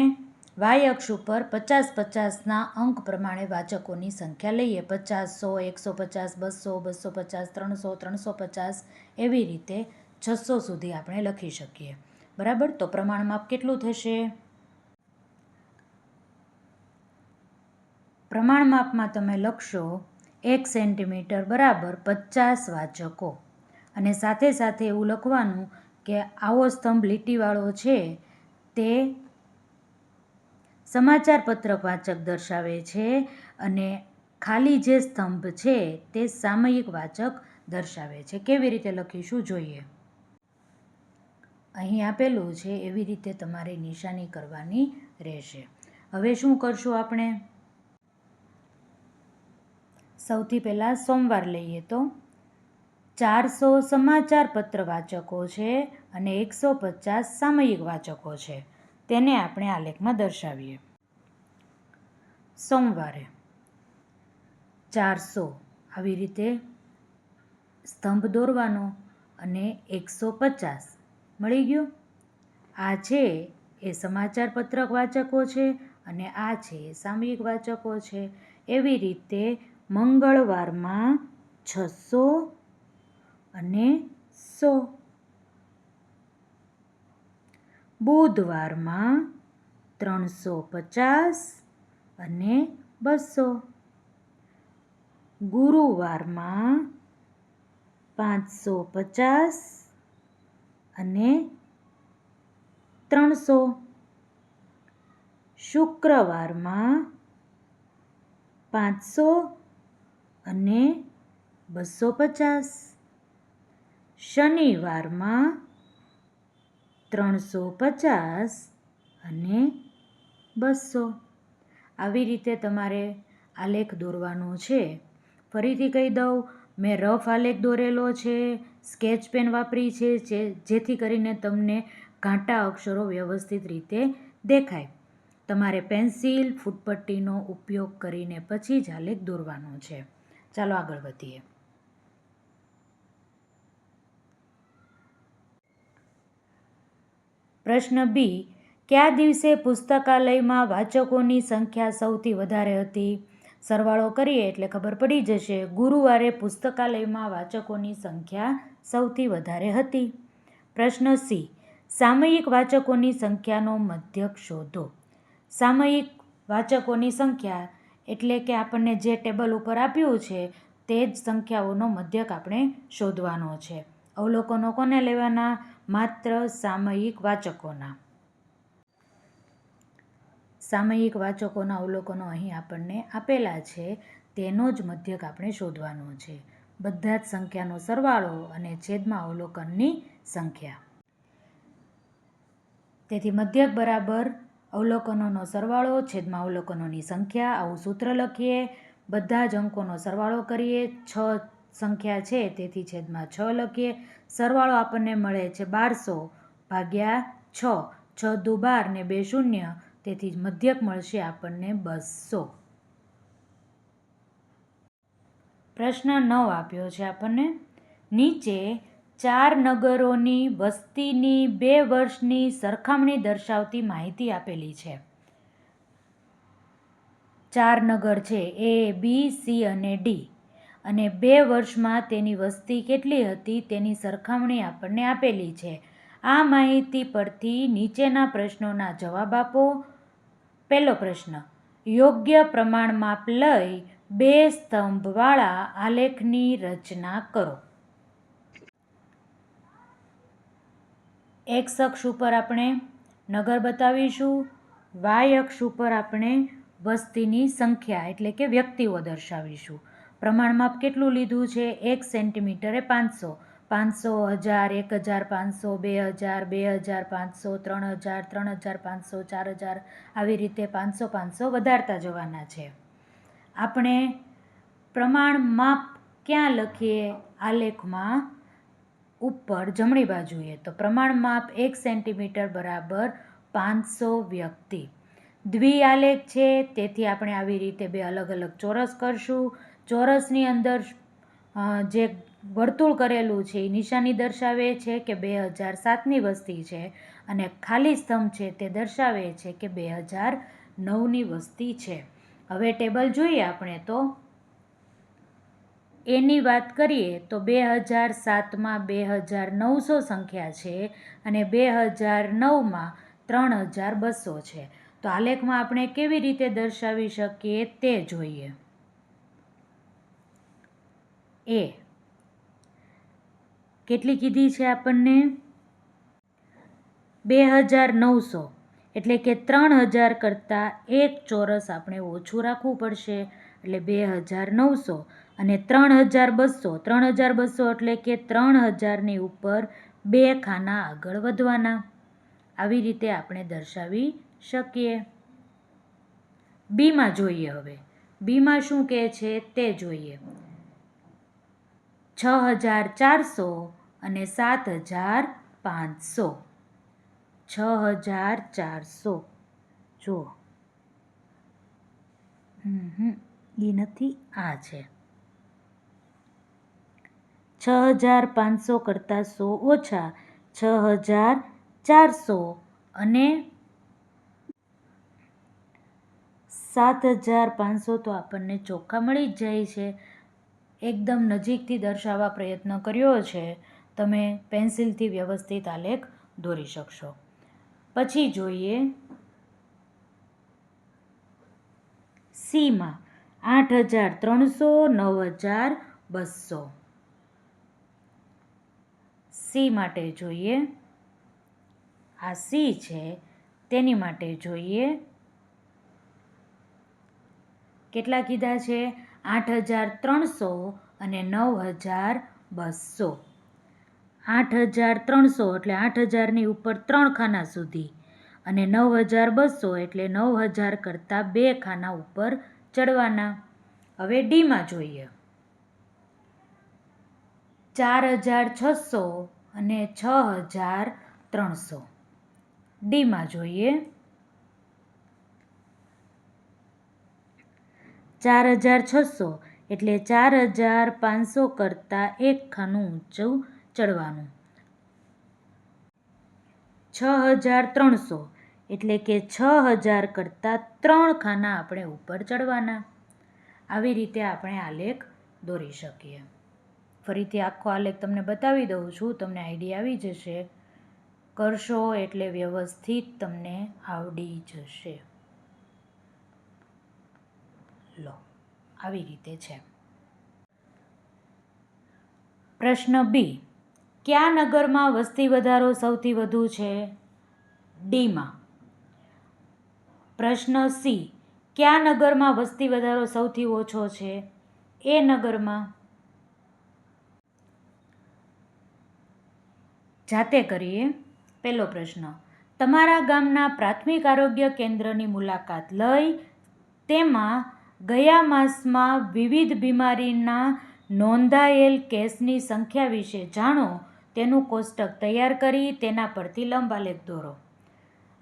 A: વાય અક્ષ ઉપર 50-50ના અંક પ્રમાણે વાચકોની સંખ્યા લઈએ. 50, 100, 150, 200, 250, 300, 350 એવી રીતે 600 સુધી આપણે લખી શકીએ. બરાબર, તો પ્રમાણમાપ કેટલું થશે? પ્રમાણમાપમાં તમે લખશો 1 સેન્ટીમીટર બરાબર 50 વાચકો. અને સાથે સાથે એવું લખવાનું કે આવો સ્તંભ લીટીવાળો છે તે સમાચાર પત્રક વાચક દર્શાવે છે અને ખાલી જે સ્તંભ છે તે સામયિક વાચક દર્શાવે છે. કેવી રીતે લખીશું જોઈએ. અહીં આપેલું છે એવી રીતે તમારે નિશાની કરવાની રહેશે. હવે શું કરશું આપણે? સૌથી પહેલાં સોમવાર લઈએ તો 400 સમાચાર પત્ર વાચકો છે અને 150 સામયિક વાચકો છે. તેને આપણે આલેખમાં દર્શાવીએ. સોમવારે 400 આવી રીતે સ્તંભ દોરવાનો અને 150 મળી ગયું. આ છે એ સમાચાર પત્રક વાચકો છે અને આ છે એ સામયિક વાચકો છે. એવી રીતે મંગળવારમાં 600 અને 100, બુધવારમાં 350 અને 200, ગુરુવારમાં 550 અને 300, શુક્રવારમાં 500 અને 250, શનિવારમાં 350 અને 200. આવી રીતે તમારે આલેખ દોરવાનો છે. ફરીથી કહી દઉં, મેં રફ આલેખ દોરેલો છે, સ્કેચ પેન વાપરી છે જેથી કરીને તમને ઘાટા અક્ષરો વ્યવસ્થિત રીતે દેખાય. તમારે પેન્સિલ, ફૂટપટ્ટીનો ઉપયોગ કરીને પછી જ આલેખ દોરવાનો છે. ચાલો આગળ વધીએ. પ્રશ્ન બી, કયા દિવસે પુસ્તકાલયમાં વાચકોની સંખ્યા સૌથી વધારે હતી? સરવાળો કરીએ એટલે ખબર પડી જશે. ગુરુવારે પુસ્તકાલયમાં વાચકોની સંખ્યા સૌથી વધારે હતી. પ્રશ્ન સી, સામયિક વાચકોની સંખ્યાનો મધ્યક શોધો. સામયિક વાચકોની સંખ્યા એટલે કે આપણને જે ટેબલ ઉપર આપ્યું છે તે જ સંખ્યાઓનો મધ્યક આપણે શોધવાનો છે. અવલોકનો કોને લેવાના? માત્ર સામયિક વાચકોના. સામયિક વાચકોના અવલોકનો અહીં આપણને આપેલા છે, તેનો જ મધ્યક આપણે શોધવાનો છે. બધા જ સંખ્યાનો સરવાળો અને છેદમાં અવલોકનની સંખ્યા. તેથી મધ્યક બરાબર અવલોકનોનો સરવાળો છેદમાં અવલોકનોની સંખ્યા. આવું સૂત્ર લખીએ. બધા જ અંકોનો સરવાળો કરીએ. 6 સંખ્યા છે તેથી છેદમાં 6 લખીએ. સરવાળો આપણને મળે છે 1200 ભાગ્યા 6. 6 દુ 12 ને 2 શૂન્ય, તેથી મધ્યક મળશે આપણને 200. પ્રશ્ન 9 આપ્યો છે આપણને. નીચે 4 નગરોની વસ્તીની 2 વર્ષની સરખામણી દર્શાવતી માહિતી આપેલી છે. 4 નગર છે A, B, C અને D, અને 2 વર્ષમાં તેની વસ્તી કેટલી હતી તેની સરખામણી આપણને આપેલી છે. આ માહિતી પરથી નીચેના પ્રશ્નોના જવાબ આપો. પહેલો પ્રશ્ન, યોગ્ય પ્રમાણમાપ લઈ 2 સ્તંભવાળા આલેખની રચના કરો. એક્સ અક્ષ ઉપર આપણે નગર બતાવીશું, વાય અક્ષ ઉપર આપણે વસ્તીની સંખ્યા એટલે કે વ્યક્તિઓ દર્શાવીશું. પ્રમાણમાપ કેટલું લીધું છે? 1 સેન્ટીમીટરે 500, 500, 1000, 1500, 2000, 2500, 3000, 3500, 4000, આવી રીતે 500 500 વધારતા જવાના છે. આપણે પ્રમાણમાપ ક્યાં લખીએ? આલેખમાં ઉપર જમણી બાજુએ. તો પ્રમાણમાપ 1 સેન્ટીમીટર બરાબર 500 વ્યક્તિ. દ્વિઆલેખ છે તેથી આપણે આવી રીતે 2 અલગ અલગ ચોરસ કરશું. ચોરસની અંદર જે વર્તુળ કરેલું છે એ નિશાની દર્શાવે છે કે 2007ની વસ્તી છે, અને ખાલી સ્તંભ છે તે દર્શાવે છે કે 2009ની વસ્તી છે. હવે ટેબલ જોઈએ આપણે તો એની વાત કરીએ તો 2007માં 2900 સંખ્યા છે અને 2009માં 3200 છે. તો આલેખમાં આપણે કેવી રીતે દર્શાવી શકીએ તે જોઈએ. એ કેટલી કીધી છે આપણને? 2900, એટલે કે 3000 કરતાં એક ચોરસ આપણે ઓછું રાખવું પડશે, એટલે 2900 અને 3200. 3200 એટલે કે 3000ની ઉપર 2 ખાના આગળ વધવાના. આવી રીતે આપણે દર્શાવી શકીએ. બીમાં જોઈએ. હવે બીમાં શું કહે છે તે જોઈએ. 6400 અને 7500. 6400 જુઓ, એ નથી, આ છે. 6500 કરતાં 100 ઓછા, 6400 અને 7500 તો આપણને ચોખ્ખા મળી જ જાય છે. એકદમ નજીકથી દર્શાવવા પ્રયત્ન કર્યો છે. તમે પેન્સિલથી વ્યવસ્થિત આલેખ દોરી શકશો. પછી જોઈએ સીમાં 8300, 9200. સી માટે જોઈએ, આ સી છે તેની માટે જોઈએ. કેટલા કીધા છે? 8300 અને 9200. 8300 એટલે 8000ની ઉપર 3 ખાના સુધી, અને 9200 એટલે 9000 કરતાં 2 ખાના ઉપર ચડવાના. હવે ડીમાં જોઈએ. 4600 અને 6300. ડીમાં જોઈએ. 4600 એટલે 4500 કરતાં 1 ખાનું ઊંચું ચડવાનું. 6300 એટલે કે 6000 કરતાં 3 ખાના આપણે ઉપર ચડવાના. આવી રીતે આપણે આલેખ દોરી શકીએ. ફરીથી આખો આલેખ તમને બતાવી દઉં છું, તમને આઈડિયા આવી જશે. કરશો એટલે વ્યવસ્થિત તમને આવડી જશે. લો. આવી રીતે છે. પ્રશ્ન બી. કયા નગરમાં વસ્તી વધારો સૌથી વધુ છે? ડીમાં. પ્રશ્ન સી. કયા નગરમાં વસ્તી વધારો સૌથી ઓછો છે? એ નગરમાં. જાતે કરીએ. પહેલો પ્રશ્ન. તમારા ગામના પ્રાથમિક આરોગ્ય કેન્દ્રની મુલાકાત લઈ તેમાં ગયા માસમાં વિવિધ બીમારીના નોંધાયેલ કેસની સંખ્યા વિશે જાણો. તેનું કોષ્ટક તૈયાર કરી તેના પરથી લંબ આલેખ દોરો.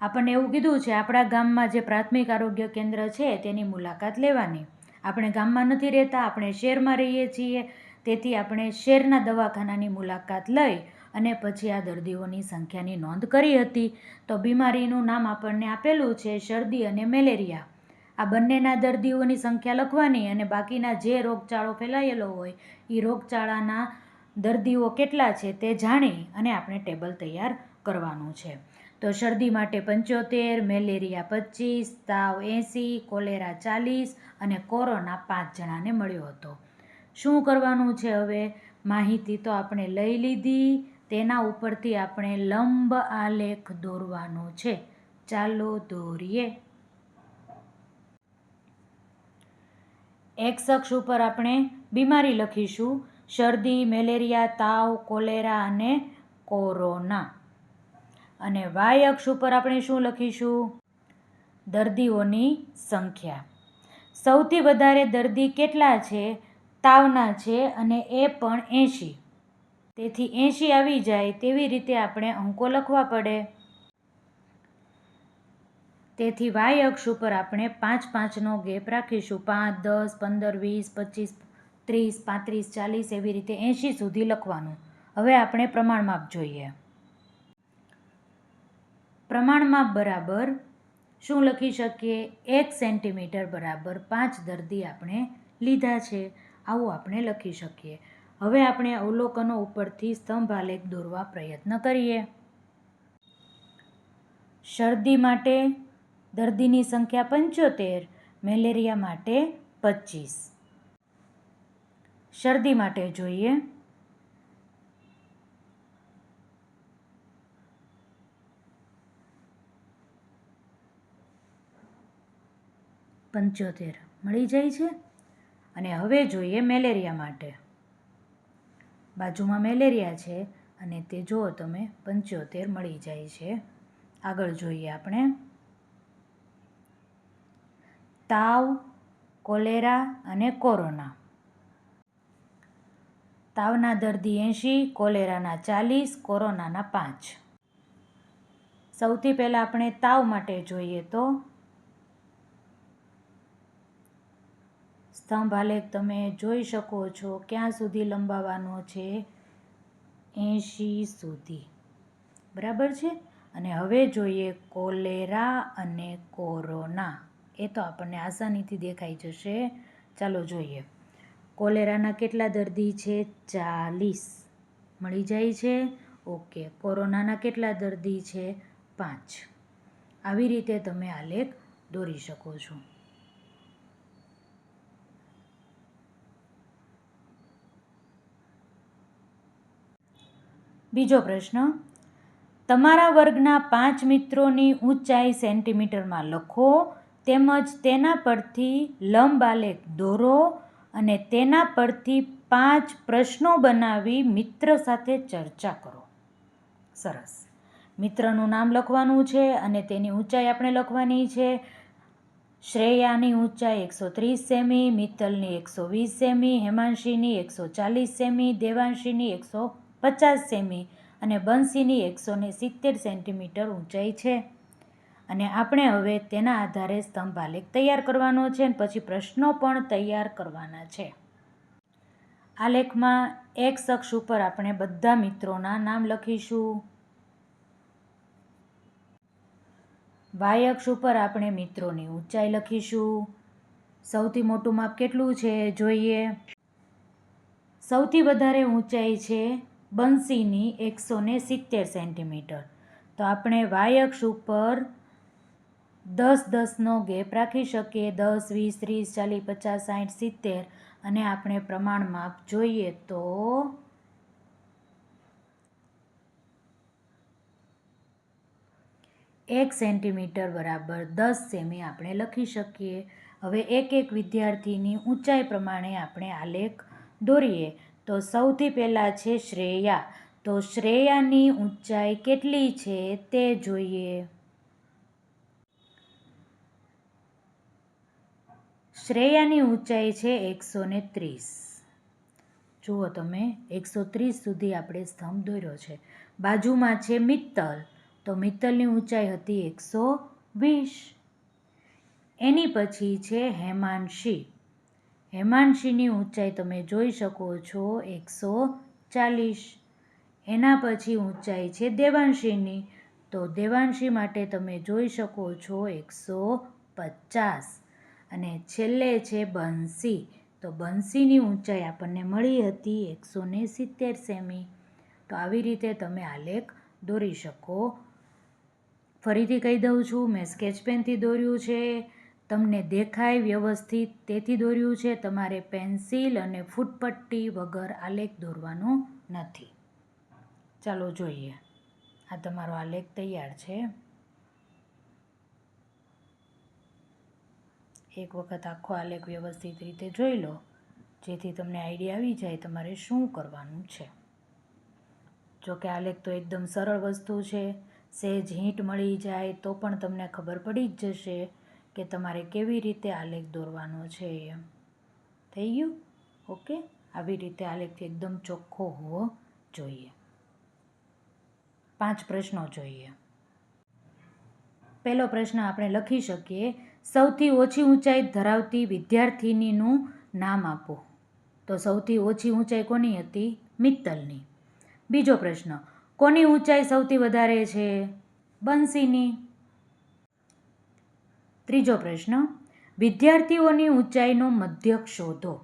A: આપણને એવું કીધું છે આપણા ગામમાં જે પ્રાથમિક આરોગ્ય કેન્દ્ર છે તેની મુલાકાત લેવાની. આપણે ગામમાં નથી રહેતા, આપણે શહેરમાં રહીએ છીએ, તેથી આપણે શહેરના દવાખાનાની મુલાકાત લઈ અને પછી આ દર્દીઓની સંખ્યાની નોંધ કરી હતી. તો બીમારીનું નામ આપણને આપેલું છે શરદી અને મેલેરિયા. આ બંનેના દર્દીઓની સંખ્યા લખવાની અને બાકીના જે રોગચાળો ફેલાયેલો હોય એ રોગચાળાના દર્દીઓ કેટલા છે તે જાણી અને આપણે ટેબલ તૈયાર કરવાનું છે. તો શરદી માટે 75, મેલેરિયા 25, તાવ 80, કોલેરા 40 અને કોરોના 5 જણાને મળ્યો હતો. શું કરવાનું છે હવે? માહિતી તો આપણે લઈ લીધી, તેના ઉપરથી આપણે લંબ આલેખ દોરવાનો છે. ચાલો દોરીએ. એક્સ અક્ષ ઉપર આપણે બીમારી લખીશું શરદી, મેલેરિયા, તાવ, કોલેરા અને કોરોના. અને વાય અક્ષ ઉપર આપણે શું લખીશું? દર્દીઓની સંખ્યા. સૌથી વધારે દર્દી કેટલા છે? તાવના છે અને એ પણ 80. તેથી 80 આવી જાય તેવી રીતે આપણે અંકો લખવા પડે. તેથી વાય અક્ષ ઉપર આપણે 5-5નો ગેપ રાખીશું. 5, 10, 15, 20, 25, 30, 35, 40 એવી રીતે 80 સુધી લખવાનું. હવે આપણે પ્રમાણમાપ જોઈએ. પ્રમાણમાપ બરાબર શું લખી શકીએ? 1 સેન્ટીમીટર બરાબર 5 દર્દી આપણે લીધા છે. આવું આપણે લખી શકીએ. હવે આપણે અવલોકનો ઉપરથી સ્તંભ આલેખ દોરવા પ્રયત્ન કરીએ. શરદી માટે દર્દીની સંખ્યા 75, મેલેરિયા માટે 25. શરદી માટે જોઈએ. પંચોતેર મળી જાય છે. અને હવે જોઈએ મેલેરિયા માટે. બાજુમાં મેલેરિયા છે અને તે જુઓ તમે 75 મળી જાય છે. આગળ જોઈએ આપણે. તાવ, કોલેરા અને કોરોના. તાવના દર્દી 80, કોલેરાના 40, કોરોનાના 5. સૌથી પહેલાં આપણે તાવ માટે જોઈએ તો સ્તંભ આલેખ તમે જોઈ શકો છો ક્યાં સુધી લંબાવવાનો છે? 80 સુધી. બરાબર છે. અને હવે જોઈએ કોલેરા અને કોરોના. એ તો આપણને આસાનીથી દેખાઈ જશે. ચાલો જોઈએ. કોલેરાના કેટલા દર્દી છે? 40 મળી જાય છે. ઓકે. કોરોનાના કેટલા દર્દી છે? 5. આવી રીતે તમે આલેખ દોરી શકો છો. બીજો પ્રશ્ન. તમારા વર્ગના 5 મિત્રોની ઊંચાઈ સેન્ટીમીટરમાં લખો તેમજ તેના પરથી લંબ આલેખ દોરો અને તેના પરથી 5 પ્રશ્નો બનાવી મિત્ર સાથે ચર્ચા કરો. સરસ. મિત્રનું નામ લખવાનું છે અને તેની ઊંચાઈ આપણે લખવાની છે. શ્રેયાની ઊંચાઈ 130 સેમી, મિત્તલની 120 સેમી, હેમાંશીની 140 સેમી, દેવાંશીની 150 સેમી અને બંસીની 170 સેન્ટીમીટર ઊંચાઈ છે. અને આપણે હવે તેના આધારે સ્તંભ આલેખ તૈયાર કરવાનો છે અને પછી પ્રશ્નો પણ તૈયાર કરવાના છે. આલેખમાં એક્સ અક્ષ ઉપર આપણે બધા મિત્રોના નામ લખીશું. વાય અક્ષ ઉપર આપણે મિત્રોની ઊંચાઈ લખીશું. સૌથી મોટું માપ કેટલું છે જોઈએ. સૌથી વધારે ઊંચાઈ છે બંસીની 170 સેન્ટીમીટર. તો આપણે વાય અક્ષ ઉપર 10-10નો ગેપ રાખી શકીએ, 10, 20, 30, 40, 50, 60, 70 અને આપણે પ્રમાણ માપ જોઈએ તો 1 સેન્ટીમીટર બરાબર 10 સેમી આપણે લખી શકીએ. હવે એક એક વિદ્યાર્થીની ઊંચાઈ પ્રમાણે આપણે આલેખ દોરીએ. તો સૌથી પહેલાં છે શ્રેયા. તો શ્રેયાની ઊંચાઈ કેટલી છે તે જોઈએ. શ્રેયાની ઊંચાઈ છે 130. જુઓ તમે 130 સુધી આપણે સ્તંભ દોર્યો છે. બાજુમાં છે મિત્તલ. તો મિત્તલની ઊંચાઈ હતી 120. એની પછી છે હેમાંશી. હેમાંશીની ઊંચાઈ તમે જોઈ શકો છો 140. એના પછી ઊંચાઈ છે દેવાંશીની. તો દેવાંશી માટે તમે જોઈ શકો છો 150. અને છેલ્લે છે બંસી. તો બંસીની ઊંચાઈ આપણને મળી હતી 170 સેમી. તો આવી રીતે તમે આલેખ દોરી શકો. ફરીથી કહી દઉં છું, મેં સ્કેચ પેનથી દોર્યું છે, તમને દેખાય વ્યવસ્થિત તેથી દોર્યું છે. તમારે પેન્સિલ અને ફૂટપટ્ટી વગર આલેખ દોરવાનો નથી. ચાલો જોઈએ. આ તમારો આલેખ તૈયાર છે. એક વખત આખો આલેખ વ્યવસ્થિત રીતે જોઈ લો, જેથી તમને આઈડિયા આવી જાય તમારે શું કરવાનું છે. જોકે આલેખ તો એકદમ સરળ વસ્તુ છે. સહેજ હિંટ મળી જાય તો પણ તમને ખબર પડી જ જશે કે તમારે કેવી રીતે આલેખ દોરવાનો છે. એમ થઈ ગયું? ઓકે. આવી રીતે આલેખ એકદમ ચોખ્ખો હોવો જોઈએ. 5 પ્રશ્નો જોઈએ. પહેલો પ્રશ્ન આપણે લખી શકીએ, સૌથી ઓછી ઊંચાઈ ધરાવતી વિદ્યાર્થિનીનું નામ આપો. તો સૌથી ઓછી ઊંચાઈ કોની હતી? મિત્તલની. બીજો પ્રશ્ન, કોની ઊંચાઈ સૌથી વધારે છે? બંસીની. ત્રીજો પ્રશ્ન, વિદ્યાર્થીઓની ઊંચાઈનો મધ્યક શોધો.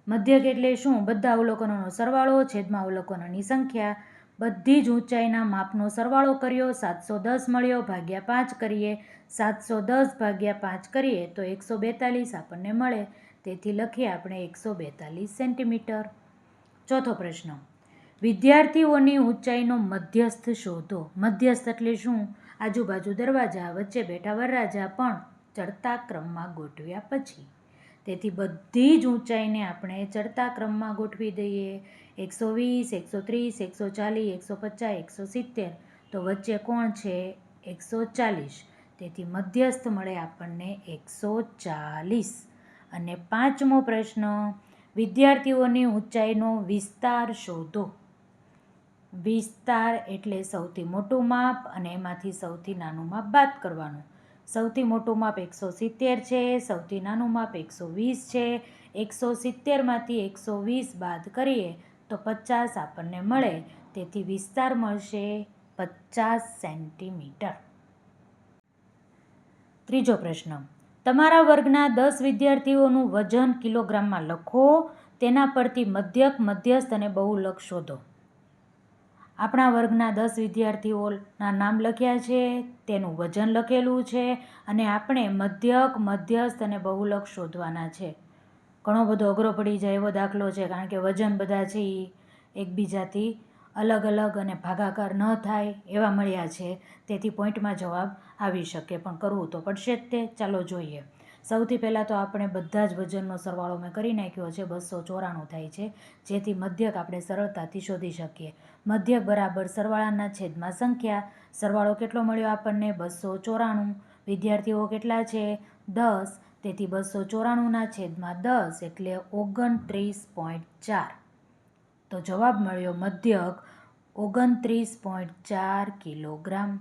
A: મધ્યક એટલે શું? બધા અવલોકનોનો સરવાળો છેદમાં અવલોકનોની સંખ્યા. બધી જ ઊંચાઈના માપનો સરવાળો કર્યો, 710 મળ્યો, ભાગ્યા 5 કરીએ. 710 ભાગ્યા 5 કરીએ તો 142 આપણને મળે. તેથી લખીએ આપણે 142 સેન્ટીમીટર. ચોથો પ્રશ્ન, વિદ્યાર્થીઓની ઊંચાઈનો મધ્યસ્થ શોધો. મધ્યસ્થ એટલે શું? આજુબાજુ દરવાજા, વચ્ચે બેઠા વરરાજા પણ ચડતા ક્રમમાં ગોઠવ્યા પછી. તેથી બધી જ ઊંચાઈને આપણે ચડતા ક્રમમાં ગોઠવી દઈએ. 120, 130, 140, 150, 170. તો વચ્ચે કોણ છે? 140. તેથી મધ્યસ્થ મળે આપણને 140. અને 5મો પ્રશ્ન, વિદ્યાર્થીઓની ઊંચાઈનો વિસ્તાર શોધો. વિસ્તાર એટલે સૌથી મોટું માપ અને એમાંથી સૌથી નાનું માપ બાદ કરવાનું. સૌથી મોટું માપ 170 છે, સૌથી નાનું માપ 120 છે. 170માંથી 120 બાદ કરીએ તો 50 આપણને મળે. તેથી વિસ્તાર મળશે 50 સેન્ટીમીટર. ત્રીજો પ્રશ્ન, તમારા વર્ગના 10 વિદ્યાર્થીઓનું વજન કિલોગ્રામમાં લખો. તેના પરથી મધ્યક, મધ્યસ્થ અને બહુલક શોધો. આપણા વર્ગના 10 વિદ્યાર્થીઓના નામ લખ્યા છે, તેનું વજન લખેલું છે અને આપણે મધ્યક, મધ્યસ્થ અને બહુલક શોધવાના છે. ઘણો બધો અઘરો પડી જાય એવો દાખલો છે, કારણ કે વજન બધા છે એ એકબીજાથી અલગ અલગ અને ભાગાકાર ન થાય એવા મળ્યા છે. તેથી પોઈન્ટમાં જવાબ આવી શકે, પણ કરવું તો પડશે જ તે. ચાલો જોઈએ. સૌથી પહેલાં તો આપણે બધા જ વજનનો સરવાળો મેં કરી નાખ્યો છે. 294 થાય છે, જેથી મધ્યક આપણે સરળતાથી શોધી શકીએ. મધ્યક બરાબર સરવાળાના છેદમાં સંખ્યા. સરવાળો કેટલો મળ્યો આપણને? 294. વિદ્યાર્થીઓ કેટલા છે? 10. તેથી 294ના છેદમાં 10 એટલે 29.4. તો જવાબ મળ્યો મધ્યક 29.4 કિલોગ્રામ.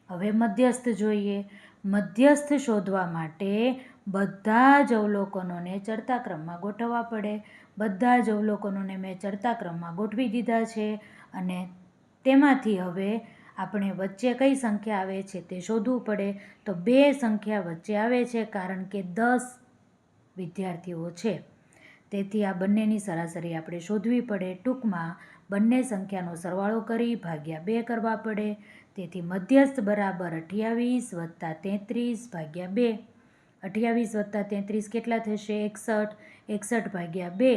A: હવે મધ્યસ્થ જોઈએ. મધ્યસ્થ શોધવા માટે બધા જ અવલોકનોને ચડતા ક્રમમાં ગોઠવવા પડે. બધા જ અવલોકનોને મેં ચડતા ક્રમમાં ગોઠવી દીધા છે અને તેમાંથી હવે આપણે વચ્ચે કઈ સંખ્યા આવે છે તે શોધવું પડે. તો 2 સંખ્યા વચ્ચે આવે છે, કારણ કે 10 વિદ્યાર્થીઓ છે. તેથી આ બંનેની સરાસરી આપણે શોધવી પડે. ટૂંકમાં બંને સંખ્યાનો સરવાળો કરી ભાગ્યા 2 કરવા પડે. તેથી મધ્યસ્થ બરાબર 28 વત્તા 33 ભાગ્યા 2. 28 વત્તા 33 કેટલા થશે? 61. 61 ભાગ્યા 2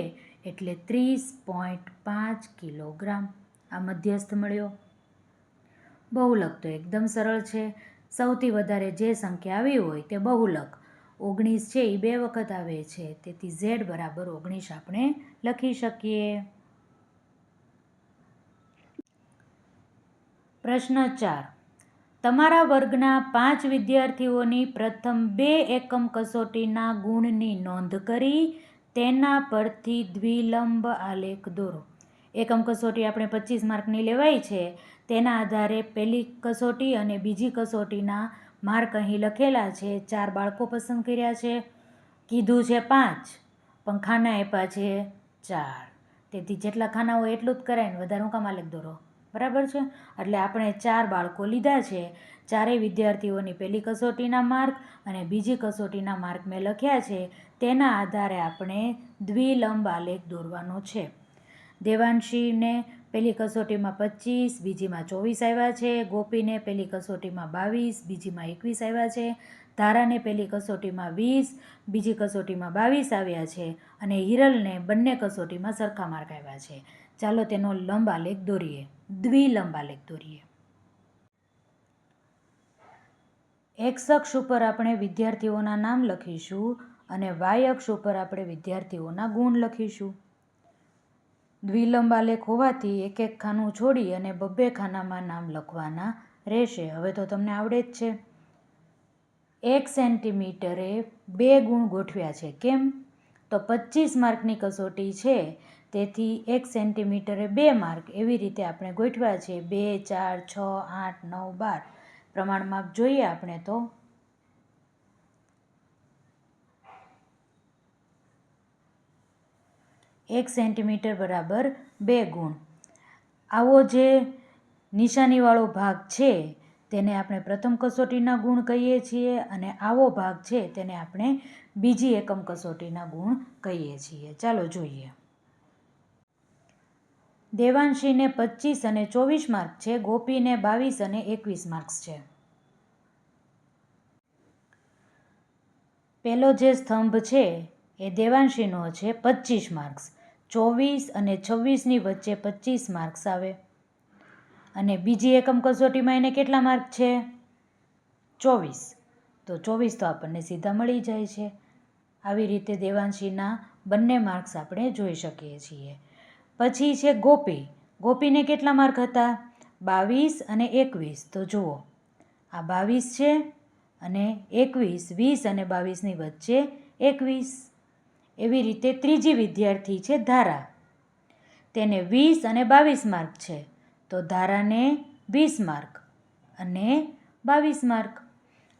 A: એટલે 30.5 કિલોગ્રામ. આ મધ્યસ્થ મળ્યો. બહુલક તો એકદમ સરળ છે. સૌથી વધારે જે સંખ્યા આવી હોય તે બહુલક. 19 છે એ 2 વખત આવે છે, તેથી z બરાબર 19 આપણે લખી શકીએ. પ્રશ્ન 4. તમારા વર્ગના 5 વિદ્યાર્થીઓની પ્રથમ 2 એકમ કસોટીના ગુણની નોંધ કરી તેના પરથી દ્વિલંબ આલેખ દોરો. એકમ કસોટી આપણે 25 માર્કની લેવાય છે. તેના આધારે પહેલી કસોટી અને બીજી કસોટીના માર્ક અહીં લખેલા છે. 4 બાળકો પસંદ કર્યા છે. કીધું છે 5 પણ ખાના આપ્યા છે 4. તેથી જેટલા ખાના હોય એટલું જ કરાય ને વધારે કામ આલેખ દોરો. બરાબર છે. એટલે આપણે 4 બાળકો લીધા છે. ચારેય વિદ્યાર્થીઓની પહેલી કસોટીના માર્ક અને બીજી કસોટીના માર્ક મેં લખ્યા છે. તેના આધારે આપણે દ્વિલંબ આલેખ દોરવાનો છે. દેવાંશીને પહેલી કસોટીમાં 25, બીજીમાં 24 આવ્યા છે. ગોપીને પહેલી કસોટીમાં 22, બીજીમાં 21 આવ્યા છે. ધારાને પહેલી કસોટીમાં 20, બીજી કસોટીમાં 22 આવ્યા છે. અને હિરલને બંને કસોટીમાં સરખા માર્ક આવ્યા છે. ચાલો તેનો લંબ આલેખ દોરીએ, દ્વિલંબ આલેખ દોરીએ. એક્સ અક્ષ ઉપર આપણે વિદ્યાર્થીઓના નામ લખીશું અને વાય અક્ષ ઉપર આપણે વિદ્યાર્થીઓના ગુણ લખીશું. દ્વિલંબ આલેખ હોવાથી એક એક ખાનું છોડી અને બબ્બે ખાનામાં નામ લખવાના રહેશે. હવે તો તમને આવડે જ છે. 1 સેન્ટીમીટરે 2 ગુણ ગોઠવ્યા છે. કેમ? તો 25 માર્કની કસોટી છે, તેથી 1 સેન્ટીમીટરે 2 માર્ક એવી રીતે આપણે ગોઠવ્યા છે. 2, 4, 6, 8, 9, 12 પ્રમાણમાં જોઈએ આપણે તો 1 સેન્ટીમીટર બરાબર 2 ગુણ. આવો જે નિશાનીવાળો ભાગ છે તેને આપણે પ્રથમ કસોટીના ગુણ કહીએ છીએ અને આવો ભાગ છે તેને આપણે બીજી એકમ કસોટીના ગુણ કહીએ છીએ. ચાલો જોઈએ. દેવાંશીને 25 અને 24 માર્ક છે. ગોપીને 22 અને 21 માર્ક્સ છે. પહેલો જે સ્તંભ છે એ દેવાંશીનો છે 25 માર્ક્સ. 24 અને 26ની વચ્ચે 25 માર્ક્સ આવે. અને બીજી એકમ કસોટીમાં એને કેટલા માર્ક છે? 24. તો 24 તો આપણને સીધા મળી જાય છે. આવી રીતે દેવાંશીના બંને માર્ક્સ આપણે જોઈ શકીએ છીએ. પછી છે ગોપી. ગોપીને કેટલા માર્ક હતા? 22 અને 21. તો જુઓ, આ 22 છે અને 21, 20 અને 22ની વચ્ચે 21. એવી રીતે ત્રીજી વિદ્યાર્થી છે ધારા. તેને 20 અને 22 માર્ક છે. તો ધારાને 20 માર્ક અને 22 માર્ક.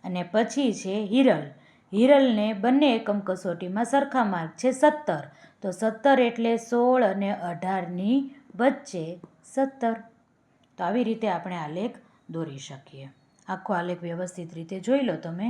A: અને પછી છે હિરલ. હિરલને બંને એકમ કસોટીમાં સરખા માર્ક છે 17. તો 17 એટલે 16 અને 18ની વચ્ચે 17. તો આવી રીતે આપણે આલેખ દોરી શકીએ. આખો આલેખ વ્યવસ્થિત રીતે જોઈ લો તમે.